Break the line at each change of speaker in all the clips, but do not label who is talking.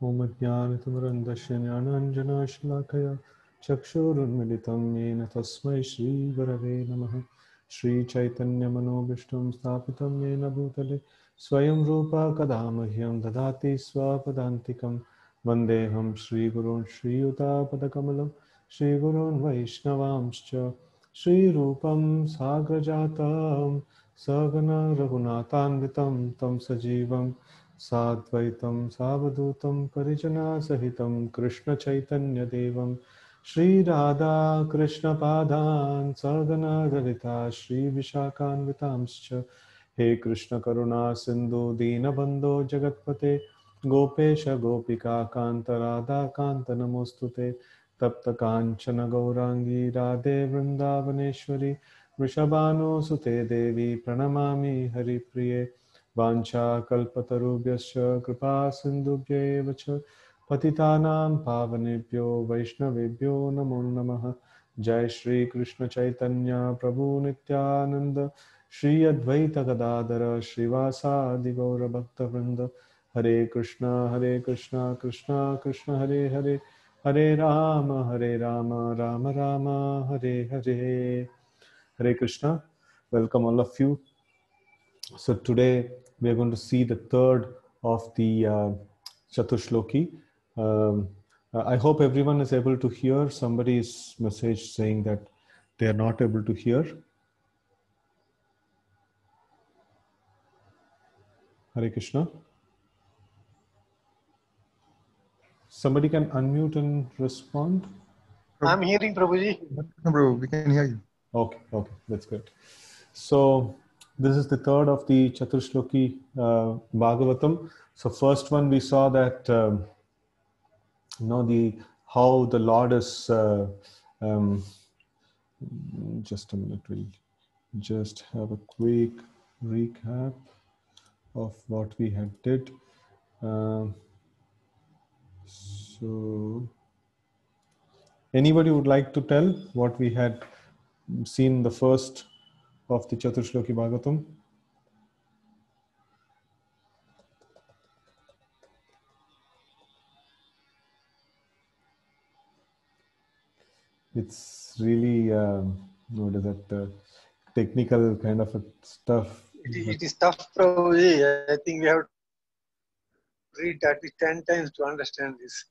ॐ अज्ञानतिमिरन्धस्य ज्ञानाञ्जनशलाकया चक्षुरुन्मिलितं येन तस्मै श्रीगुरवे नमः। श्रीचैतन्यमनोभीष्टं स्थापितं येन भूतले स्वयं रूपा कदा मह्यं ददाति स्वपदान्तिकं। वन्देऽहं श्रीगुरून् श्रीयुतापदकमलं श्रीगुरून् वैष्णवांश्च श्रीरूपं साग्रजातं सगना रघुनाथान्वितं तं सजीवं साद्वैतं सावधूतं परिजनसहितं कृष्णचैतन्यदेवं श्रीराधा कृष्णपादान् सगना ललिता श्रीविशाखान्वितांश्च। हे कृष्ण करुणा सिन्धु दीनबन्धो जगत्पते गोपेश गोपिका कान्त राधा कान्त नमोस्तुते। तप्त काञ्चन गौरांगी राधे वृन्दावनेश्वरी वृषभानुसुते देवी प्रणमामि हरिप्रिये। वाञ्छाकल्पतरुभ्यश्च कृपा सिन्धुभ्यैव च पतितानां पावनेभ्यो वैष्णवेभ्यो नमो नमः। जय श्री कृष्ण चैतन्य प्रभु नित्यानंद श्री अद्वैत गदाधर श्रीवासादि गौर भक्तवृंद। हरे Krishna Krishna Krishna Hare Hare Hare Ram Ram Ram Hare Hare. Hare Krishna. Welcome all of you. So today we are going to see the third of the Chatushloki. I hope everyone is able to hear. Somebody's message saying that they are not able to hear. Hare Krishna. Somebody can unmute and respond.
I'm hearing Prabhuji.
No, bro, we can hear you.
Okay, that's good. So this is the third of the Chatushloki Bhagavatam. So first one we saw that how the Lord is. Just a minute, we'll just have a quick recap of what we had did. So anybody would like to tell what we had seen the first of the Chatushloki Bhagavatam? It's really what is that technical kind of stuff.
It is tough, Prabhuji. I think we have to read at least 10 times to understand this.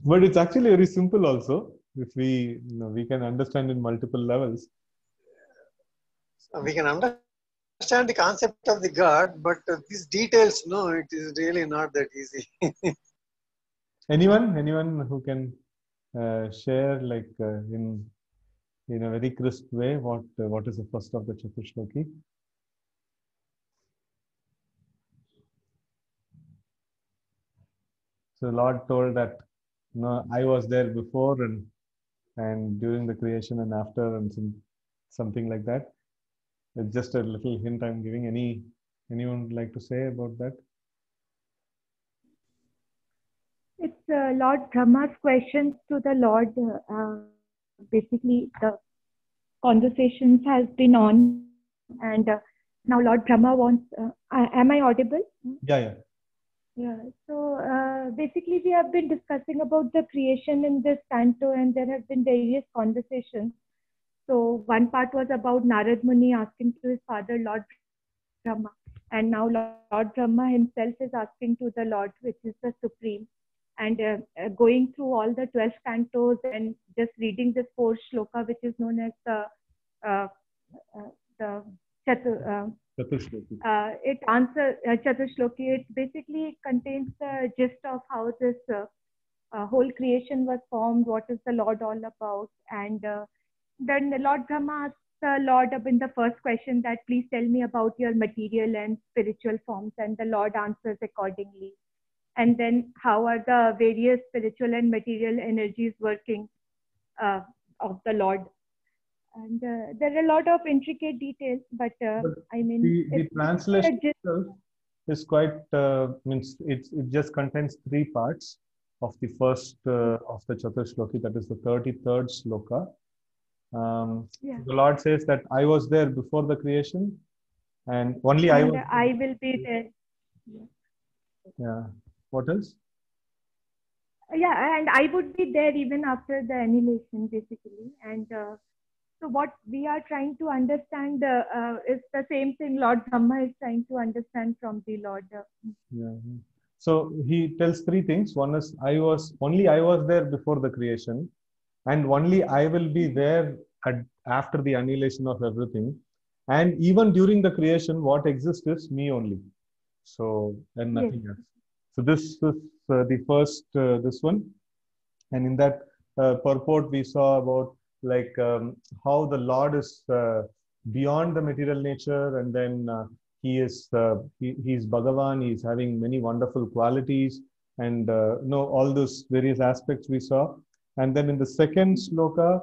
But it's actually very simple also. If we can understand in multiple levels.
We can understand the concept of the God, but these details, no, it is really not that easy.
Anyone who can share like in a very crisp way what is the first of the Chatushloki? So the Lord told that I was there before and during the creation and after and something like that. It's just a little hint I'm giving. Anyone would like to say about that?
It's Lord Brahma's questions to the Lord. Basically, the conversations has been on, and now Lord Brahma wants. Am I audible?
Yeah.
Yeah. So basically, we have been discussing about the creation in this canto, and there have been various conversations. So one part was about Narad Muni asking to his father, Lord Brahma, and now Lord Brahma himself is asking to the Lord, which is the Supreme. And going through all the 12 cantos and just reading this 4th shloka, which is known as the
Chatushloki.
It answers Chatushloki. It basically contains the gist of how this whole creation was formed, what is the Lord all about. And then the Lord Brahma asks the Lord in the first question that please tell me about your material and spiritual forms, and the Lord answers accordingly. And then how are the various spiritual and material energies working of the Lord. And there are a lot of intricate details, but I mean,
the translation is quite means it just contains 3 parts of the first of the Chatushloki, that is the 33rd shloka. The Lord says that I was there before the creation, and only I
will be there.
Yeah. What else?
Yeah, and I would be there even after the annihilation, basically. And so what we are trying to understand is the same thing Lord Brahma is trying to understand from the Lord.
Yeah. So he tells three things. One is I was there before the creation, and only I will be there after the annihilation of everything. And even during the creation, what exists is me only. So, and
Yes.
nothing else. So this is the first this one, and in that purport we saw about like how the Lord is beyond the material nature, and then he's Bhagavan. He's having many wonderful qualities, and all those various aspects we saw. And then in the second sloka,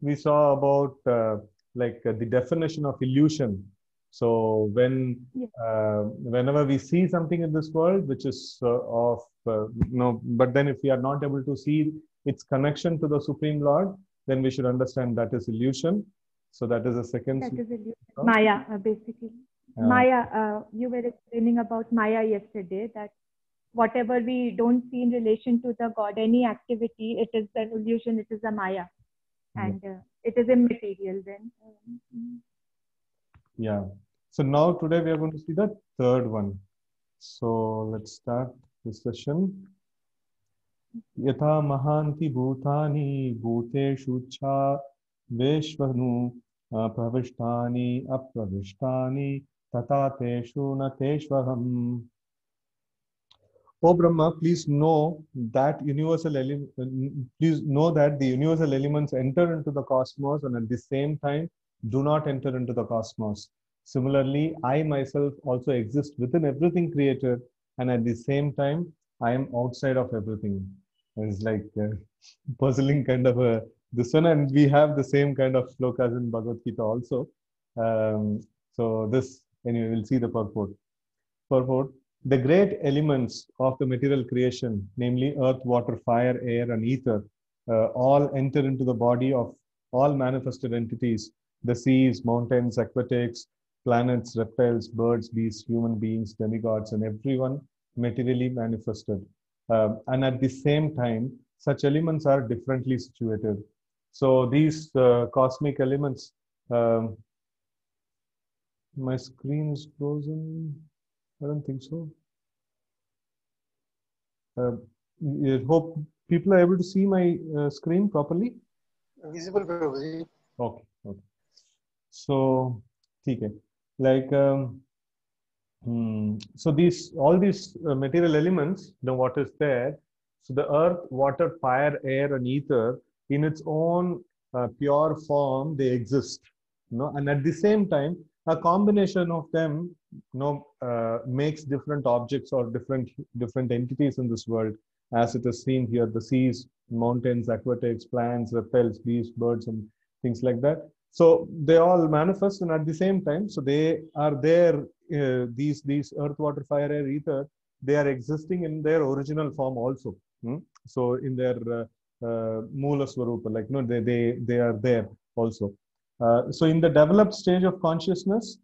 we saw about the definition of illusion. So
Yes.
whenever we see something in this world which is but then if we are not able to see its connection to the Supreme Lord, then we should understand that is illusion. So that is the second.
That is illusion. Maya, basically. Maya, you were explaining about Maya yesterday, that whatever we don't see in relation to the God, any activity, it is an illusion, it is a Maya. And it is immaterial then.
Yeah. So now today we are going to see the third one. So let's start this session. Yatha mahanti bhutani bhuteshu cha veshvanu pravishtani apravishtani tatateshu nateshvaham. O Brahma, please know that the universal elements enter into the cosmos, and at the same time do not enter into the cosmos. Similarly, I myself also exist within everything created, and at the same time I am outside of everything. It's like puzzling kind of this one, and we have the same kind of slokas in Bhagavad Gita also. So this, anyway, we'll see the purport. The great elements of the material creation, namely earth, water, fire, air, and ether, all enter into the body of all manifested entities, the seas, mountains, aquatics, planets, reptiles, birds, beasts, human beings, demigods, and everyone materially manifested. And at the same time, such elements are differently situated. So these cosmic elements, my screen is frozen. I don't think so. I hope people are able to see my screen properly.
Visible, Prabhuji.
Okay. So, okay. Like, so all these material elements, what is there? So the earth, water, fire, air, and ether, in its own pure form, they exist. And at the same time, a combination of them makes different objects or different entities in this world, as it is seen here: the seas, mountains, aquatics, plants, reptiles, beasts, birds, and things like that. So they all manifest, and at the same time, so they are there. These earth, water, fire, air, ether, they are existing in their original form also. So in their Mula Swarupa, like they are there also. So in the developed stage of consciousness,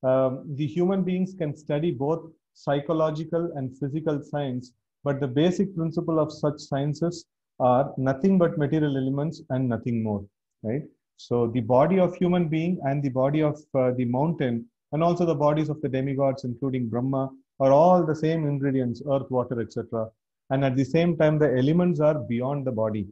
the human beings can study both psychological and physical science, but the basic principle of such sciences are nothing but material elements and nothing more, right? So the body of human being and the body of the mountain, and also the bodies of the demigods, including Brahma, are all the same ingredients: earth, water, etc. And at the same time, the elements are beyond the body.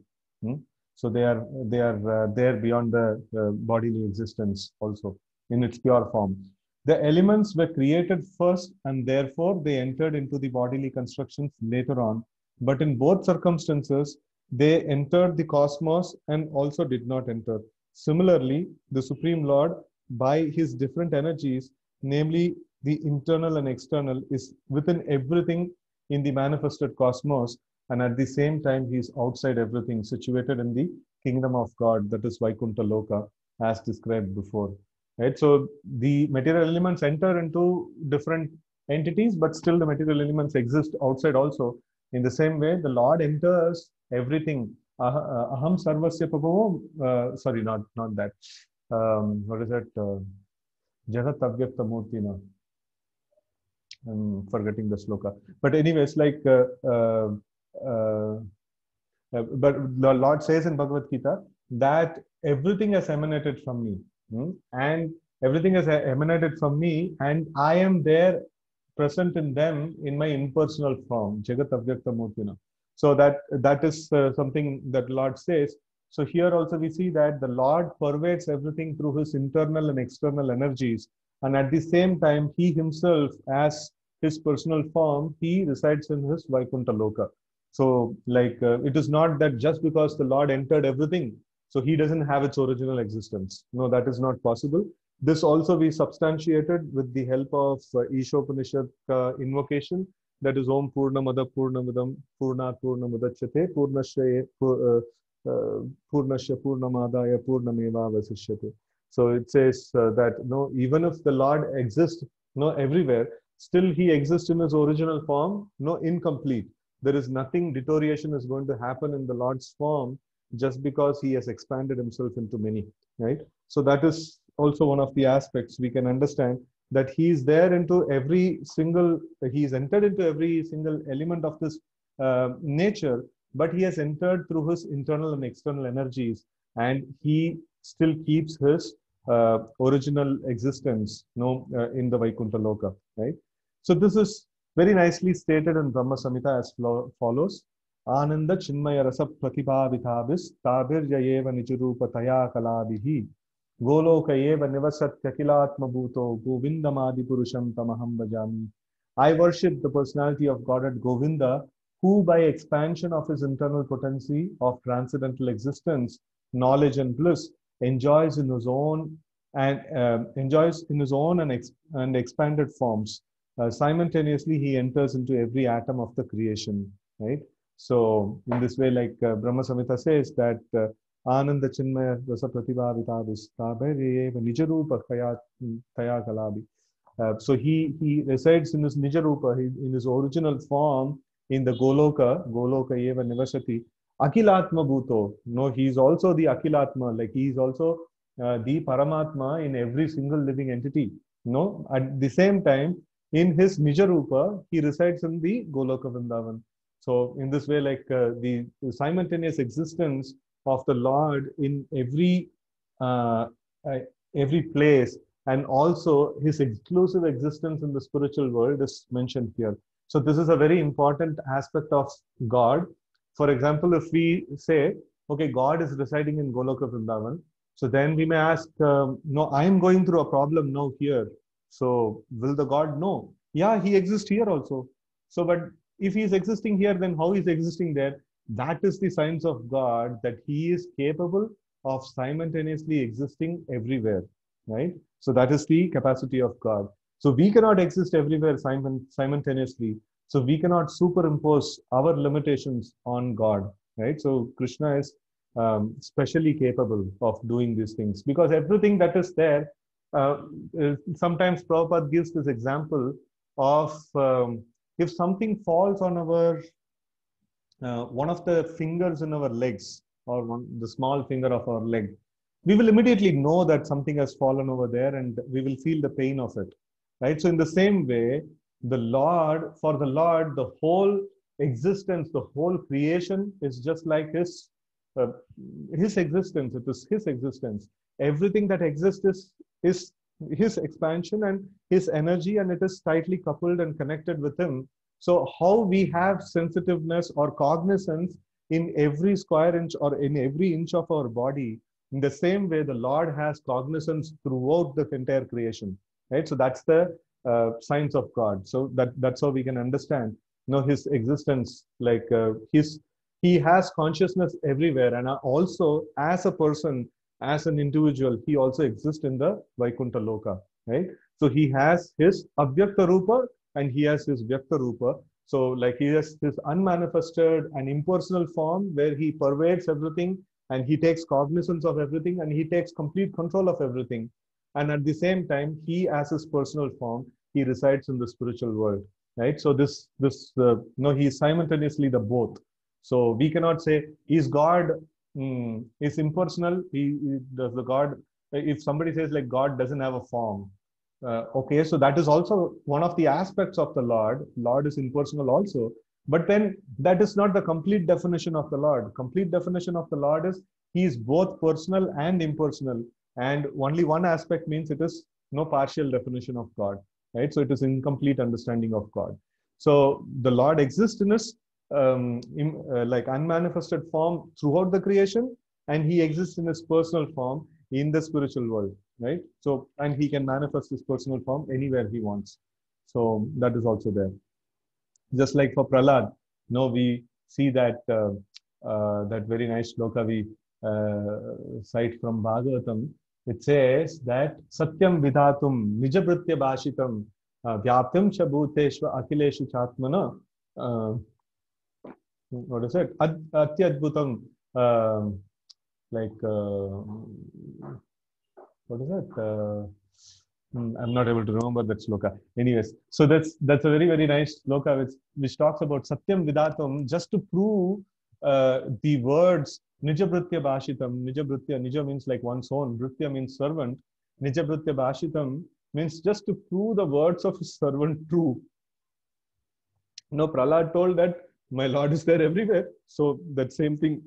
So they are there beyond the bodily existence also in its pure form. The elements were created first, and therefore they entered into the bodily constructions later on. But in both circumstances, they entered the cosmos and also did not enter. Similarly, the Supreme Lord, by his different energies, namely the internal and external, is within everything in the manifested cosmos, and at the same time he is outside everything, situated in the kingdom of God, that is Vaikuntha Loka, as described before. Right? So the material elements enter into different entities, but still the material elements exist outside also. In the same way, the Lord enters everything. Aham sarvasya prabhavo, sorry, not that. What is that? Jagat avyakta murti na. I'm forgetting the sloka. But anyways, like, but the Lord says in Bhagavad Gita that everything has emanated from me, and everything has emanated from me, and I am there, present in them in my impersonal form, Jagat Avyakta Murtina. So that is something that Lord says. So here also we see that the Lord pervades everything through his internal and external energies, and at the same time, he himself, as his personal form, he resides in his Vaikuntha Loka. So, like, it is not that just because the Lord entered everything, so he doesn't have its original existence. No, that is not possible. This also we substantiated with the help of Ishopanishad invocation, that is Om Purnamada Purnamidam Purnat Purnamudachyate Purnashya Purnashya Purnamadaya Purnameva Vasishyate. So it says that no, even if the Lord exists everywhere, still he exists in his original form, incomplete. There is nothing, deterioration is going to happen in the Lord's form just because he has expanded himself into many, right? So that is also one of the aspects we can understand, that he is there into every single, he is entered into every single element of this nature, but he has entered through his internal and external energies, and he still keeps his original existence in the Vaikuntha Loka, right? So this is very nicely stated in Brahma Samhita as follows. Ananda Chinmaya Rasa Pratibhavitabis Tabirjayeva Nijurupa Taya Kalabihi Golokayeva Nivasat Kakilatma Bhuto Govindamadi Purusham Tamaham Bhajami. I worship the personality of Godhead Govinda, who by expansion of his internal potency of transcendental existence, knowledge and bliss, enjoys in his own and expanded forms. Simultaneously, he enters into every atom of the creation, right? So, in this way, like Brahma Samhita says that Ananda Chinmaya Rasa Pratibhavitavis Tabirjayeva Nijarupa Taya Kalabi. So he resides in his Nijarupa, in his original form, in the Goloka Eva Nivasati. Akilatma Bhuto. No, he is also the Akilatma, like he is also the Paramatma in every single living entity. No, at the same time, in his Nijarupa, he resides in the Goloka Vrindavan. So in this way, like the simultaneous existence of the Lord in every place, and also his exclusive existence in the spiritual world is mentioned here. So this is a very important aspect of God. For example, if we say, okay, God is residing in Goloka Vrindavan, so then we may ask, no, I am going through a problem now here. So will the God know? Yeah, he exists here also. So, but if he is existing here, then how is he existing there? That is the signs of God, that he is capable of simultaneously existing everywhere, right? So that is the capacity of God. So we cannot exist everywhere simultaneously. So we cannot superimpose our limitations on God, right? So Krishna is specially capable of doing these things, because everything that is there, sometimes Prabhupada gives this example of if something falls on our one of the fingers in our legs, or the small finger of our leg, we will immediately know that something has fallen over there, and we will feel the pain of it, right? So in the same way, for the Lord, the whole existence, the whole creation is just like his existence. It is his existence. Everything that exists is his expansion and his energy, and it is tightly coupled and connected with him. So how we have sensitiveness or cognizance in every square inch or in every inch of our body, in the same way the Lord has cognizance throughout the entire creation, right? So that's the science of God. So that's how we can understand, his existence. Like he has consciousness everywhere, and also as a person, as an individual, he also exists in the Vaikuntha Loka, right? So he has his Avyakta Rupa and he has his Vyakta Rupa. So like he has his unmanifested and impersonal form where he pervades everything, and he takes cognizance of everything, and he takes complete control of everything. And at the same time, he as his personal form, he resides in the spiritual world, right? So he is simultaneously the both. So we cannot say is God is impersonal. Does the God? If somebody says like God doesn't have a form, Okay, so that is also one of the aspects of the Lord. Lord is impersonal also. But then that is not the complete definition of the Lord. Complete definition of the Lord is he is both personal and impersonal. And only one aspect means it is no partial definition of God, right? So it is incomplete understanding of God. So the Lord exists in his like unmanifested form throughout the creation, and he exists in his personal form in the spiritual world, right? So, and he can manifest his personal form anywhere he wants. So that is also there. Just like for Prahlad, we see that that very nice shloka we cite from Bhagavatam. It says that Satyam Vidhatum Nijabritya Bhashitam Vyaptam cha Bhuteshva Akileshu Chatmana. What is it? Atyadbhutam. Like, what is it? I'm not able to remember that sloka. Anyways, so that's a very, very nice sloka which talks about Satyam Vidatam, just to prove the words Nijabritya Bhashitam. Nija means like one's own. Britya means servant. Nijabritya Bhashitam means just to prove the words of his servant true. Prahlad told that my Lord is there everywhere. So that same thing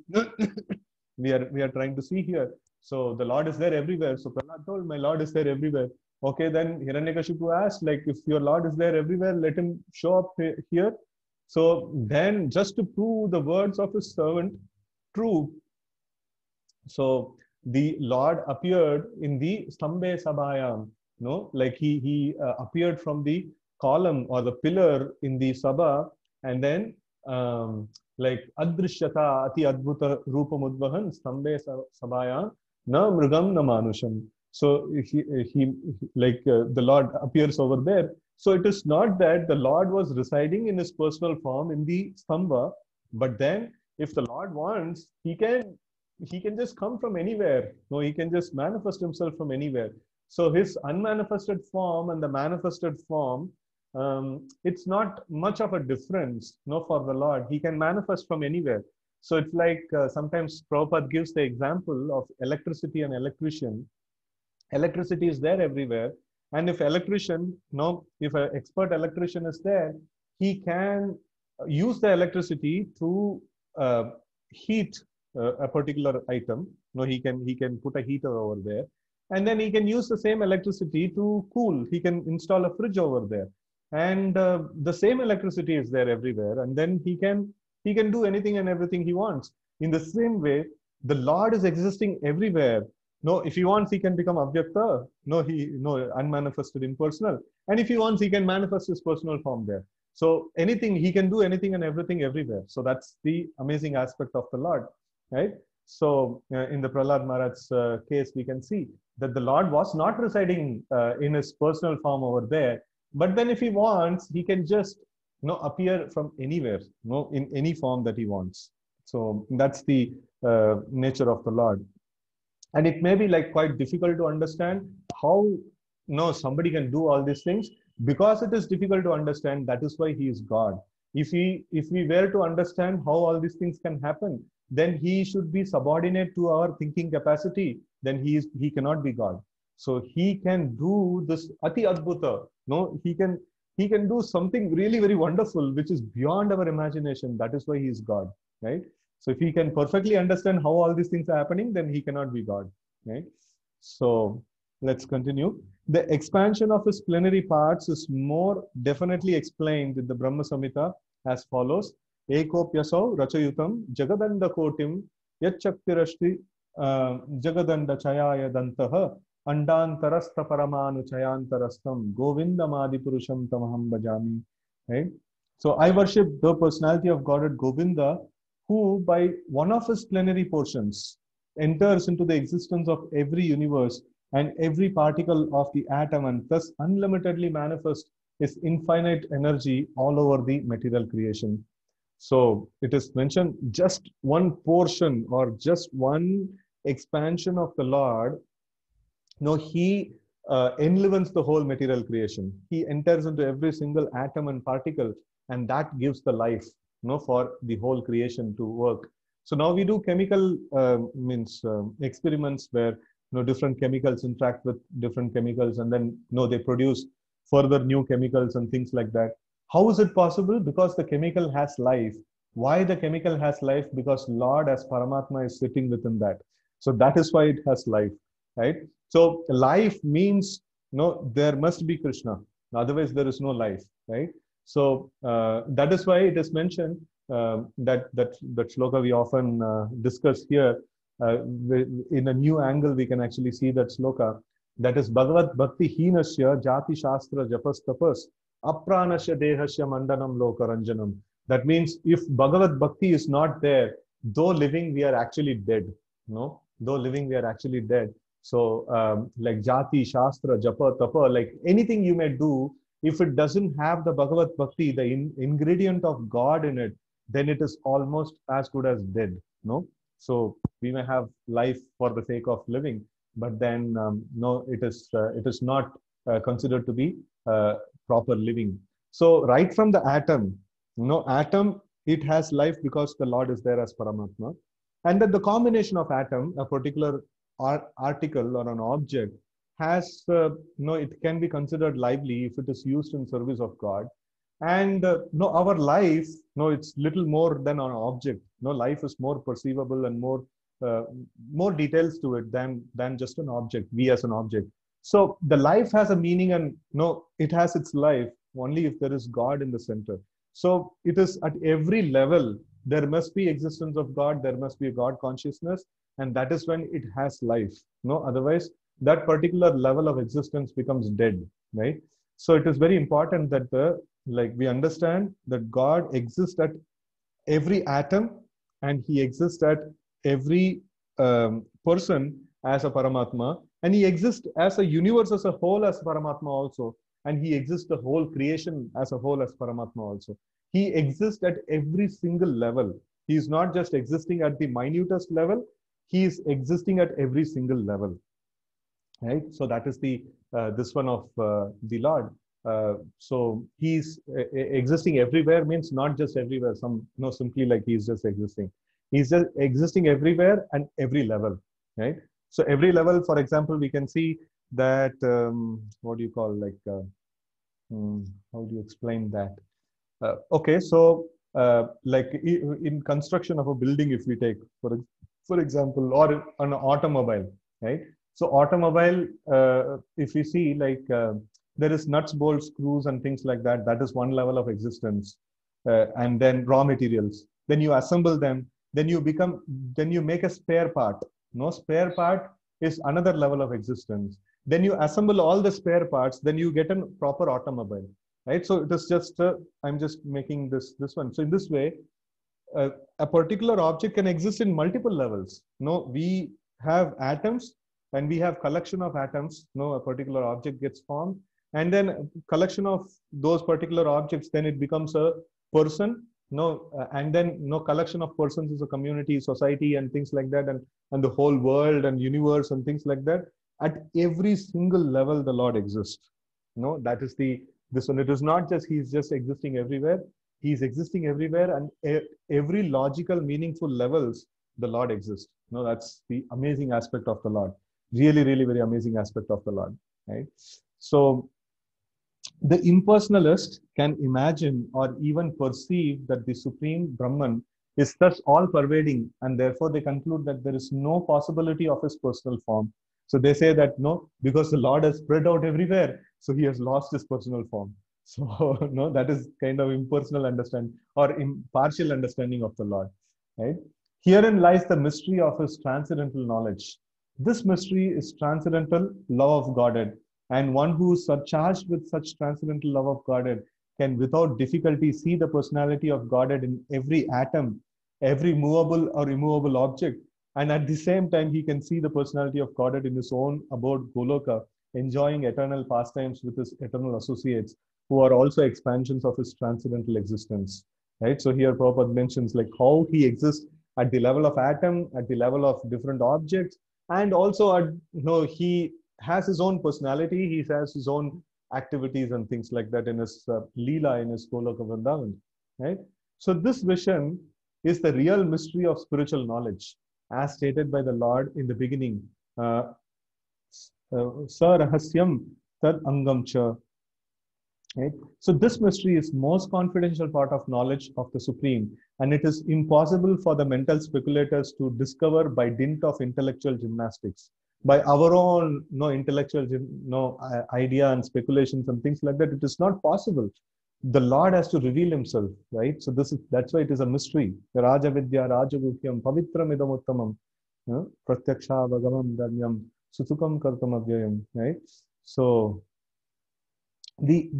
we are trying to see here. So the Lord is there everywhere. So Prahlad told, my Lord is there everywhere. Okay, then Hiranyakashipu asked, like, if your Lord is there everywhere, let him show up here. So then, just to prove the words of his servant true, so the Lord appeared in the Stambhe Sabhayam, like he appeared from the column or the pillar in the Sabha, and then like Adrishyata Ati Adbhuta Rupamudvahan Stambhe Sabhayam Na Mrugam Na Manusham. So he like the Lord appears over there. So it is not that the Lord was residing in his personal form in the Stambha, but then if the Lord wants, he can just come from anywhere. He can just manifest himself from anywhere. So his unmanifested form and the manifested form, it's not much of a difference, for the Lord. He can manifest from anywhere. So it's like sometimes Prabhupada gives the example of electricity and electrician. Electricity is there everywhere. And if electrician, if an expert electrician is there, he can use the electricity to heat a particular item. He can put a heater over there. And then he can use the same electricity to cool. He can install a fridge over there. And the same electricity is there everywhere. And then he can do anything and everything he wants. In the same way, the Lord is existing everywhere. If he wants, he can become Avyakta. Unmanifested, impersonal. And if he wants, he can manifest his personal form there. So anything, he can do anything and everything everywhere. So that's the amazing aspect of the Lord, right? So in the Prahlad Maharaj's case, we can see that the Lord was not residing in his personal form over there. But then if he wants, he can just appear from anywhere, in any form that he wants. So that's the nature of the Lord. And it may be like quite difficult to understand how somebody can do all these things. Because it is difficult to understand, that is why he is God. If we were to understand how all these things can happen, then he should be subordinate to our thinking capacity. Then he cannot be God. So he can do this Ati Adbhuta. He can do something really very wonderful, which is beyond our imagination. That is why he is God, right? So if he can perfectly understand how all these things are happening, then he cannot be God, right? So let's continue. The expansion of his plenary parts is more definitely explained in the Brahma Samhita as follows. Ekopyaso rachayutam jagadanda kotim yachaktirashti jagadanda chayaya dantaha andantarastha paramanu chayantarastam govindamadi purusham tamaham bhajami. Right? So I worship the personality of Godhead Govinda, who by one of his plenary portions enters into the existence of every universe and every particle of the atom, and thus unlimitedly manifests his infinite energy all over the material creation. So it is mentioned just one portion or just one expansion of the Lord. He enlivens the whole material creation. He enters into every single atom and particle, and that gives the life for the whole creation to work. So now we do chemical experiments where different chemicals interact with different chemicals, and then they produce further new chemicals and things like that. How is it possible? Because the chemical has life. Why the chemical has life? Because Lord as Paramatma is sitting within that. So that is why it has life, right? So life means there must be Krishna, otherwise there is no life, right? So that is why it is mentioned that shloka we often discuss here. In a new angle, we can actually see that shloka. That is Bhagavat Bhakti Hinasya Jati Shastra Japas Tapas Apranasya Dehasya Mandanam Lokaranjanam. That means if Bhagavat Bhakti is not there, though living, we are actually dead. Though living, we are actually dead. So like Jati, Shastra, Japa, Tapa, like anything you may do, if it doesn't have the Bhagavat Bhakti, the ingredient of God in it, then it is almost as good as dead. So we may have life for the sake of living, but then it is not considered to be proper living. So right from the atom, atom, it has life because the Lord is there as Paramatma. And that the combination of atom, a particular article or an object, has, it can be considered lively if it is used in service of God. And our life, it's little more than an object. Life is more perceivable and more details to it than just an object, we as an object. So the life has a meaning, and it has its life only if there is God in the center. So it is at every level, there must be existence of God, there must be a God consciousness, and that is when it has life. Otherwise, that particular level of existence becomes dead, right? So it is very important that we understand that God exists at every atom, and he exists at every person as a Paramatma, and he exists as a universe as a whole as Paramatma also, and he exists the whole creation as a whole as Paramatma also. He exists at every single level. He is not just existing at the minutest level, he is existing at every single level, right? So that is the this one of the Lord. So he's existing everywhere means not just everywhere, simply like he's just existing. He's just existing everywhere and every level, right? So every level, for example, we can see that, what do you call, how do you explain that? Okay, so like in construction of a building, if we take, for example, or an automobile, right? So automobile, if you see, there is nuts, bolts, screws, and things like that. That is one level of existence. And then raw materials. Then you assemble them. Then you make a spare part. Spare part is another level of existence. Then you assemble all the spare parts. Then you get a proper automobile, right? So it is just, I'm just making this one. So in this way, a particular object can exist in multiple levels. We have atoms, and we have collection of atoms. A particular object gets formed. And then a collection of those particular objects, then it becomes a person, and then collection of persons is a community, society, and things like that, and the whole world and universe and things like that. At every single level, the Lord exists. That is this one. It is not just he's just existing everywhere. He's existing everywhere, and every logical, meaningful levels, the Lord exists. That's the amazing aspect of the Lord. Really, really very amazing aspect of the Lord, right? So the impersonalist can imagine or even perceive that the Supreme Brahman is thus all-pervading, and therefore they conclude that there is no possibility of his personal form. So they say that because the Lord has spread out everywhere, so he has lost his personal form. So that is kind of impersonal understanding or impartial understanding of the Lord, right? Herein lies the mystery of his transcendental knowledge. This mystery is transcendental love of Godhead, and one who is surcharged with such transcendental love of Godhead can without difficulty see the personality of Godhead in every atom, every movable or immovable object, and at the same time he can see the personality of Godhead in his own abode Goloka, enjoying eternal pastimes with his eternal associates, who are also expansions of his transcendental existence, right? So here Prabhupada mentions how he exists at the level of atom, at the level of different objects, and also at, he has his own personality, he has his own activities and things like that in his Leela, in his Goloka Vrindavan, right? So this vision is the real mystery of spiritual knowledge, as stated by the Lord in the beginning. Sarahasyam Tad Angam Cha. Right? So this mystery is most confidential part of knowledge of the Supreme, and it is impossible for the mental speculators to discover by dint of intellectual gymnastics, by our own intellectual idea and speculations and things like that. It is not possible. The Lord has to reveal Himself, right? So that's why it is a mystery. Raja Vidya Raja Guhyam Pavitram Idamuttamam Pratyaksha Bhagavam Danyam Sutukam Kartam Avyayam, right? So the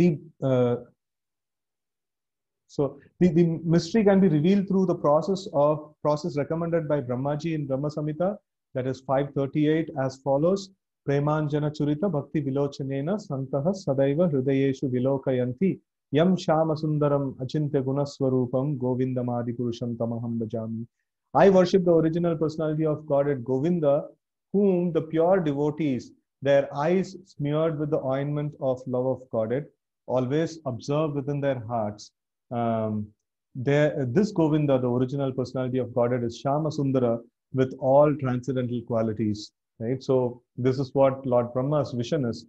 mystery can be revealed through the process recommended by Brahmaji in Brahma Samhita, that is 538, as follows: Premanjana Churita Bhakti Vilochanena Santaha Sadaiva Hridayeshu Vilokayanti Yam Shama Sundaram Achintya Gunaswarupam Govindamadi Purusham Tamaham Bhajami. I worship the original personality of Godhead Govinda, whom the pure devotees, their eyes smeared with the ointment of love of Godhead, always observe within their hearts. This Govinda, the original personality of Godhead, is Shama Sundara with all transcendental qualities. Right? So this is what Lord Brahma's vision is.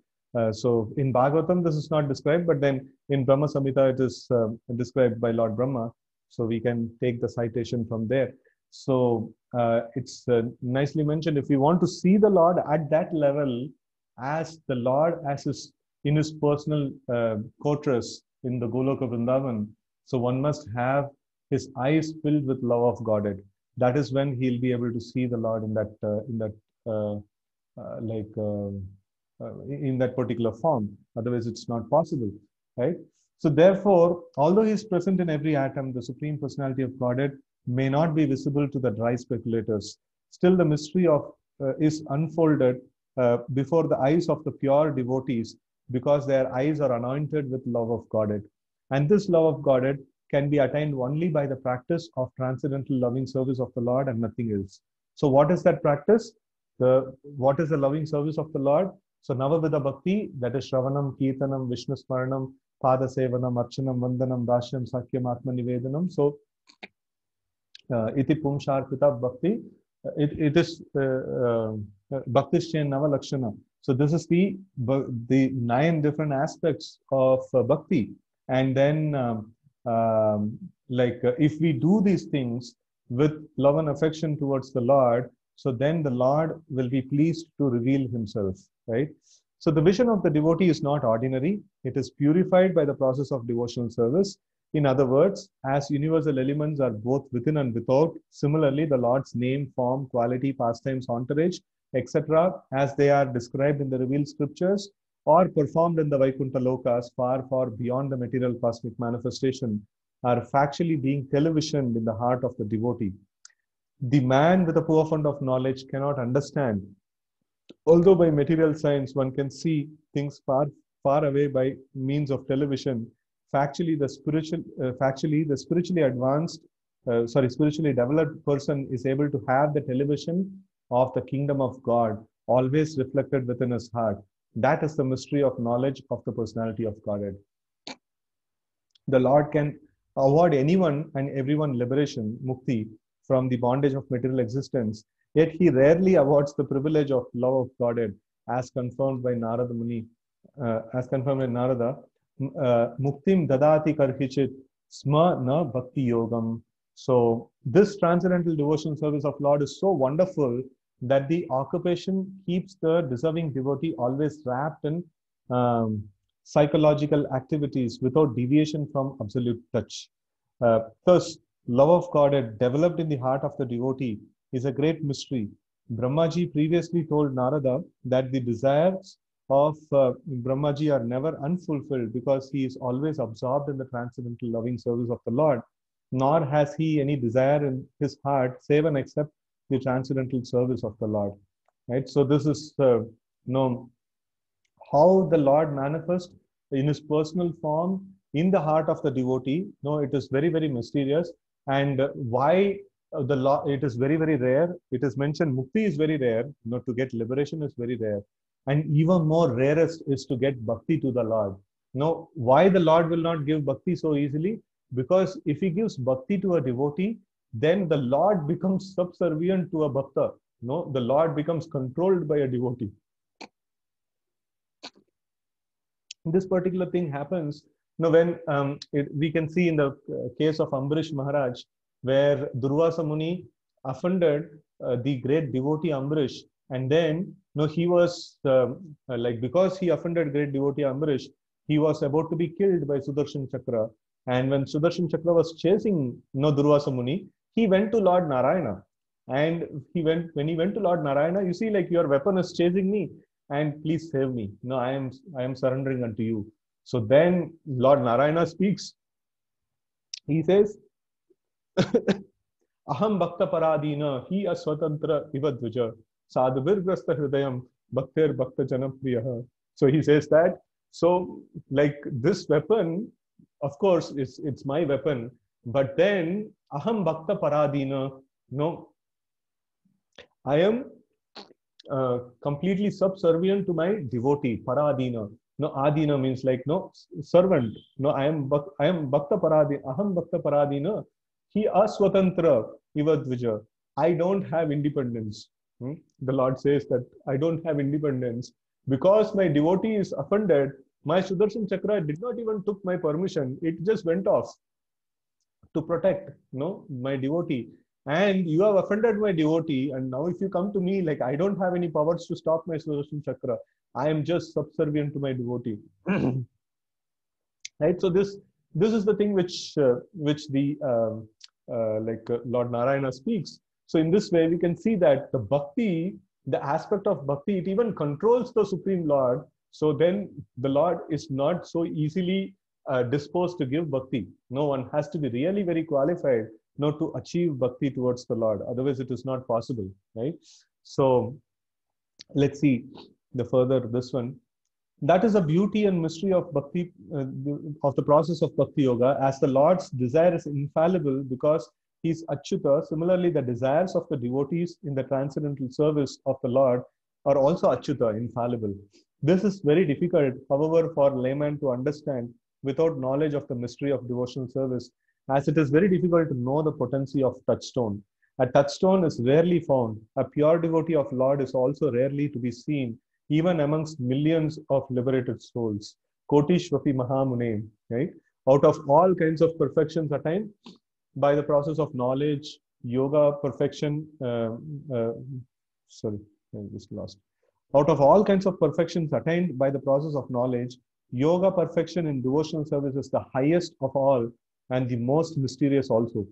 So in Bhagavatam, this is not described, but then in Brahma Samhita, it is described by Lord Brahma. So we can take the citation from there. So it's nicely mentioned. If we want to see the Lord at that level, as the Lord in his personal fortress in the Goloka Vrindavan, so one must have his eyes filled with love of Godhead. That is when he'll be able to see the Lord in that particular form. Otherwise, it's not possible, right? So therefore, although he is present in every atom, the Supreme Personality of Godhead may not be visible to the dry speculators. Still, the mystery is unfolded before the eyes of the pure devotees, because their eyes are anointed with love of Godhead. And this love of Godhead can be attained only by the practice of transcendental loving service of the Lord and nothing else. So what is that practice? What is the loving service of the Lord? So Navavidha Bhakti, that is Shravanam, Kirtanam, Vishnu Smaranam, Pada Sevanam, Archanam, Vandanam, Dashyam, Sakyam, Atma Nivedanam. So Iti Pumsharpita Bhakti, it is Bhaktishchen Nava Lakshana. So this is the 9 different aspects of Bhakti. And then if we do these things with love and affection towards the Lord, so then the Lord will be pleased to reveal himself, right? So the vision of the devotee is not ordinary. It is purified by the process of devotional service. In other words, as universal elements are both within and without, similarly, the Lord's name, form, quality, pastimes, entourage, etc., as they are described in the revealed scriptures or performed in the Vaikuntha Lokas, far, far beyond the material cosmic manifestation, are factually being televisioned in the heart of the devotee. The man with a poor fund of knowledge cannot understand. Although by material science one can see things far, far away by means of television, spiritually developed person is able to have the television of the kingdom of God always reflected within his heart. That is the mystery of knowledge of the personality of Godhead. The Lord can award anyone and everyone liberation, mukti, from the bondage of material existence, yet he rarely awards the privilege of love of Godhead, as confirmed by Narada Muni, Narada, muktim dadati karhichit sma na bhakti yogam. So this transcendental devotional service of Lord is so wonderful that the occupation keeps the deserving devotee always wrapped in psychological activities without deviation from absolute touch. Thus, love of Godhead developed in the heart of the devotee is a great mystery. Brahmaji previously told Narada that the desires of Brahmaji are never unfulfilled because he is always absorbed in the transcendental loving service of the Lord, nor has he any desire in his heart save and except the transcendental service of the Lord. Right? So this is how the Lord manifests in his personal form in the heart of the devotee. It is very, very mysterious. And why it is very, very rare. It is mentioned mukti is very rare. To get liberation is very rare. And even more rarest is to get bhakti to the Lord. Why the Lord will not give bhakti so easily? Because if he gives bhakti to a devotee, then the Lord becomes subservient to a bhakta. The Lord becomes controlled by a devotee. this particular thing happens, when we can see in the case of Ambarish Maharaj, where Durvasa Muni offended the great devotee Ambarish, and then he was like, because he offended great devotee Ambarish, he was about to be killed by Sudarshan Chakra. And when Sudarshan Chakra was chasing Durvasa Muni, he went to Lord Narayana. And when he went to Lord Narayana, you see, like, your weapon is chasing me, and please save me. No, I am surrendering unto you. So then Lord Narayana speaks. He says, Aham Bhakta Paradina, he aswatantra ivadvaja, sadhvirgrasta hridayam, bhaktir bhakta janapriyaha. So he says that, so like this weapon, of course, it's my weapon, but then Aham Bhakta Paradina, I am completely subservient to my devotee, Paradina. Adina means like servant. I am Bhakta Paradina. Aham Bhakta Paradina. He aswatantra ivadvija. I don't have independence. The Lord says that I don't have independence because my devotee is offended. My Sudarshan Chakra did not even took my permission. It just went off to protect my devotee. And you have offended my devotee, and now if you come to me, like, I don't have any powers to stop my Sudarshan Chakra. I am just subservient to my devotee. Right? So this is the thing which the Lord Narayana speaks. So in this way, we can see that the bhakti, the aspect of bhakti, it even controls the Supreme Lord. So then the Lord is not so easily disposed to give bhakti. No one has to be really very qualified to achieve bhakti towards the Lord. Otherwise, it is not possible, right? So let's see the further this one. That is the beauty and mystery of bhakti, of the process of bhakti yoga, as the Lord's desire is infallible because he is Achyuta. Similarly, the desires of the devotees in the transcendental service of the Lord are also Achyuta, infallible. This is very difficult, however, for layman to understand without knowledge of the mystery of devotional service, as it is very difficult to know the potency of touchstone. A touchstone is rarely found. A pure devotee of Lord is also rarely to be seen, even amongst millions of liberated souls. Kotishvapi Mahamune, right? Out of all kinds of perfections attained by the process of knowledge, yoga, perfection, sorry, I just lost. Out of all kinds of perfections attained by the process of knowledge, yoga perfection in devotional service is the highest of all and the most mysterious also.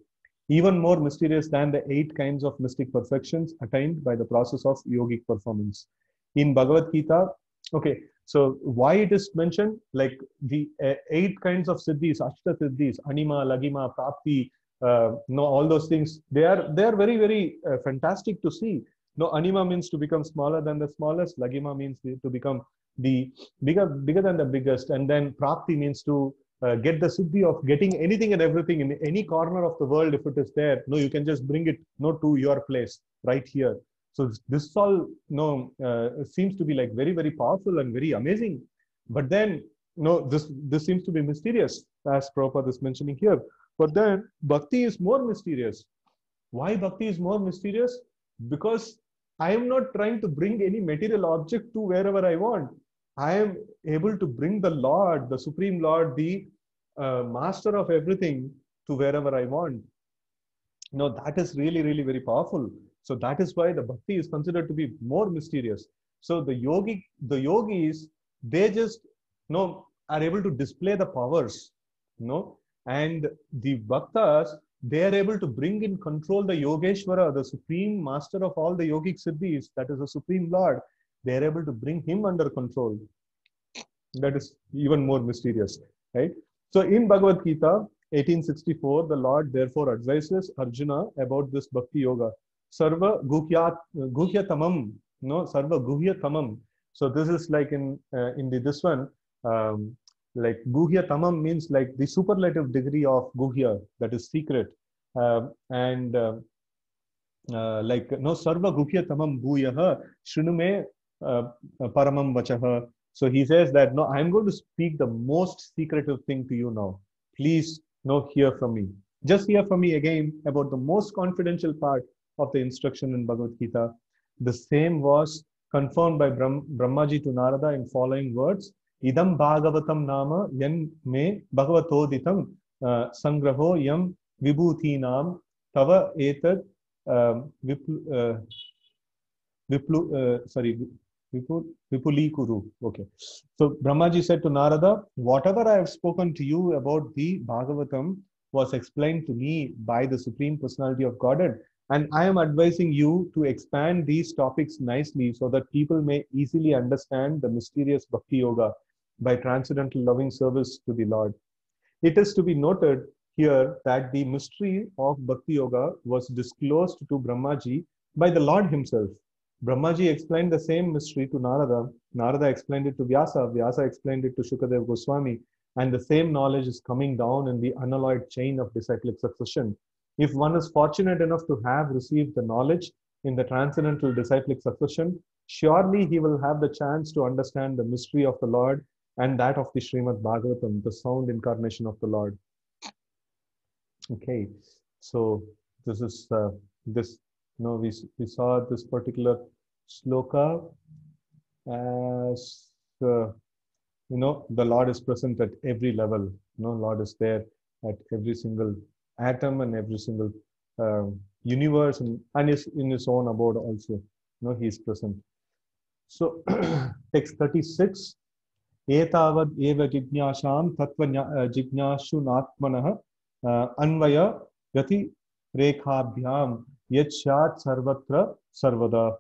Even more mysterious than the 8 kinds of mystic perfections attained by the process of yogic performance. In Bhagavad Gita, okay, so why it is mentioned, like the 8 kinds of siddhis, Ashta siddhis, Anima, Lagima, Prapti, all those things, they are very, very fantastic to see. Anima means to become smaller than the smallest, Lagima means to become the bigger than the biggest, and then Prapti means to get the siddhi of getting anything and everything in any corner of the world. If it is there, you can just bring it to your place right here. So this all seems to be like very, very powerful and very amazing. But then this seems to be mysterious, as Prabhupada is mentioning here. But then bhakti is more mysterious. Why bhakti is more mysterious? Because I am not trying to bring any material object to wherever I want. I am able to bring the Lord, the Supreme Lord, the master of everything, to wherever I want. That is really, really very powerful. So that is why the bhakti is considered to be more mysterious. So the yogis, they just are able to display the powers, and the bhaktas, they are able to bring in control the Yogeshwara, the supreme master of all the yogic siddhis, that is the Supreme Lord. They are able to bring him under control. That is even more mysterious, right? So in Bhagavad Gita 1864, the Lord therefore advises Arjuna about this bhakti yoga. Sarva guhya tamam, sarva guhya tamam. So this is like in this one, like guhya tamam means like the superlative degree of guhya, that is secret, and like sarva guhya tamam guhyaha shrunume paramam vachaha. So he says that I'm going to speak the most secretive thing to you now. Please hear from me. Just hear from me again about the most confidential part of the instruction in Bhagavad Gita. The same was confirmed by Brahmaji to Narada in following words. idam bhagavatam nama yan me bhagavatoditam sangraho yam vibhutinam tava etad Vipulikuru. Okay. So Brahmaji said to Narada, whatever I have spoken to you about the Bhagavatam was explained to me by the Supreme Personality of Godhead. And I am advising you to expand these topics nicely so that people may easily understand the mysterious Bhakti Yoga by transcendental loving service to the Lord. It is to be noted here that the mystery of Bhakti Yoga was disclosed to Brahmaji by the Lord himself. Brahmaji explained the same mystery to Narada. Narada explained it to Vyasa. Vyasa explained it to Shukadev Goswami. And the same knowledge is coming down in the unalloyed chain of disciplic succession. If one is fortunate enough to have received the knowledge in the transcendental disciplic succession, surely he will have the chance to understand the mystery of the Lord and that of the Srimad Bhagavatam, the sound incarnation of the Lord. Okay, so this is we saw this particular sloka as the Lord is present at every level. Lord is there at every single atom and every single universe, and is in his own abode also. He is present. So text 36. Etavad eva jignasham tattva jignashunatmanah anvaya gati rekhabhyam yachat sarvatra sarvada.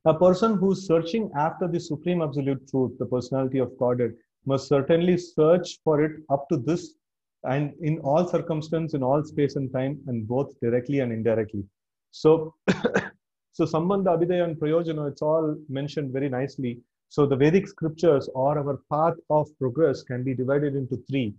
A person who is searching after the Supreme Absolute Truth, the Personality of Godhead, must certainly search for it up to this and in all circumstance, in all space and time, and both directly and indirectly. So, Sambandha, Abhidaya and Prayojana, it's all mentioned very nicely. So the Vedic scriptures or our path of progress can be divided into three: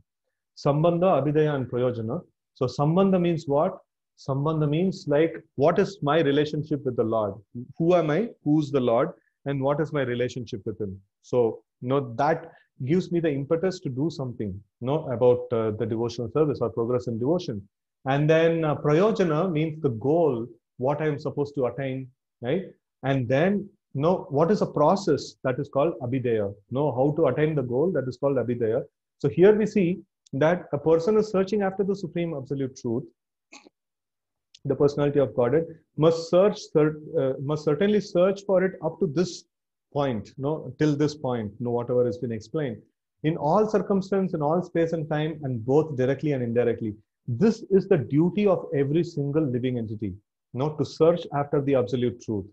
Sambandha, Abhidaya and Prayojana. So Sambandha means what? Sambandha means like, what is my relationship with the Lord? Who am I? Who's the Lord? And what is my relationship with him? So, that gives me the impetus to do something, about the devotional service or progress in devotion. And then Prayojana means the goal, what I am supposed to attain, right? And then, what is a process? That is called Abhidaya. How to attain the goal? That is called Abhidaya. So here we see that a person is searching after the Supreme Absolute Truth, the Personality of Godhead, must certainly search for it up to this point, till this point, whatever has been explained, in all circumstance, in all space and time, and both directly and indirectly. This is the duty of every single living entity, to search after the Absolute Truth.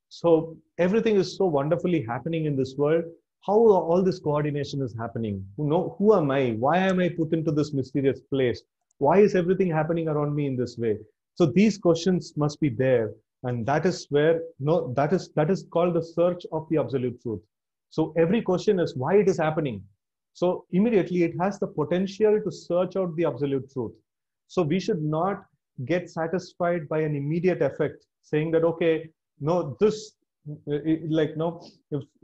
So everything is so wonderfully happening in this world. How all this coordination is happening? Who am I? Why am I put into this mysterious place? Why is everything happening around me in this way? So these questions must be there, and that is where that is called the search of the Absolute Truth. So every question is why it is happening. So immediately it has the potential to search out the Absolute Truth. So we should not get satisfied by an immediate effect, saying that okay, if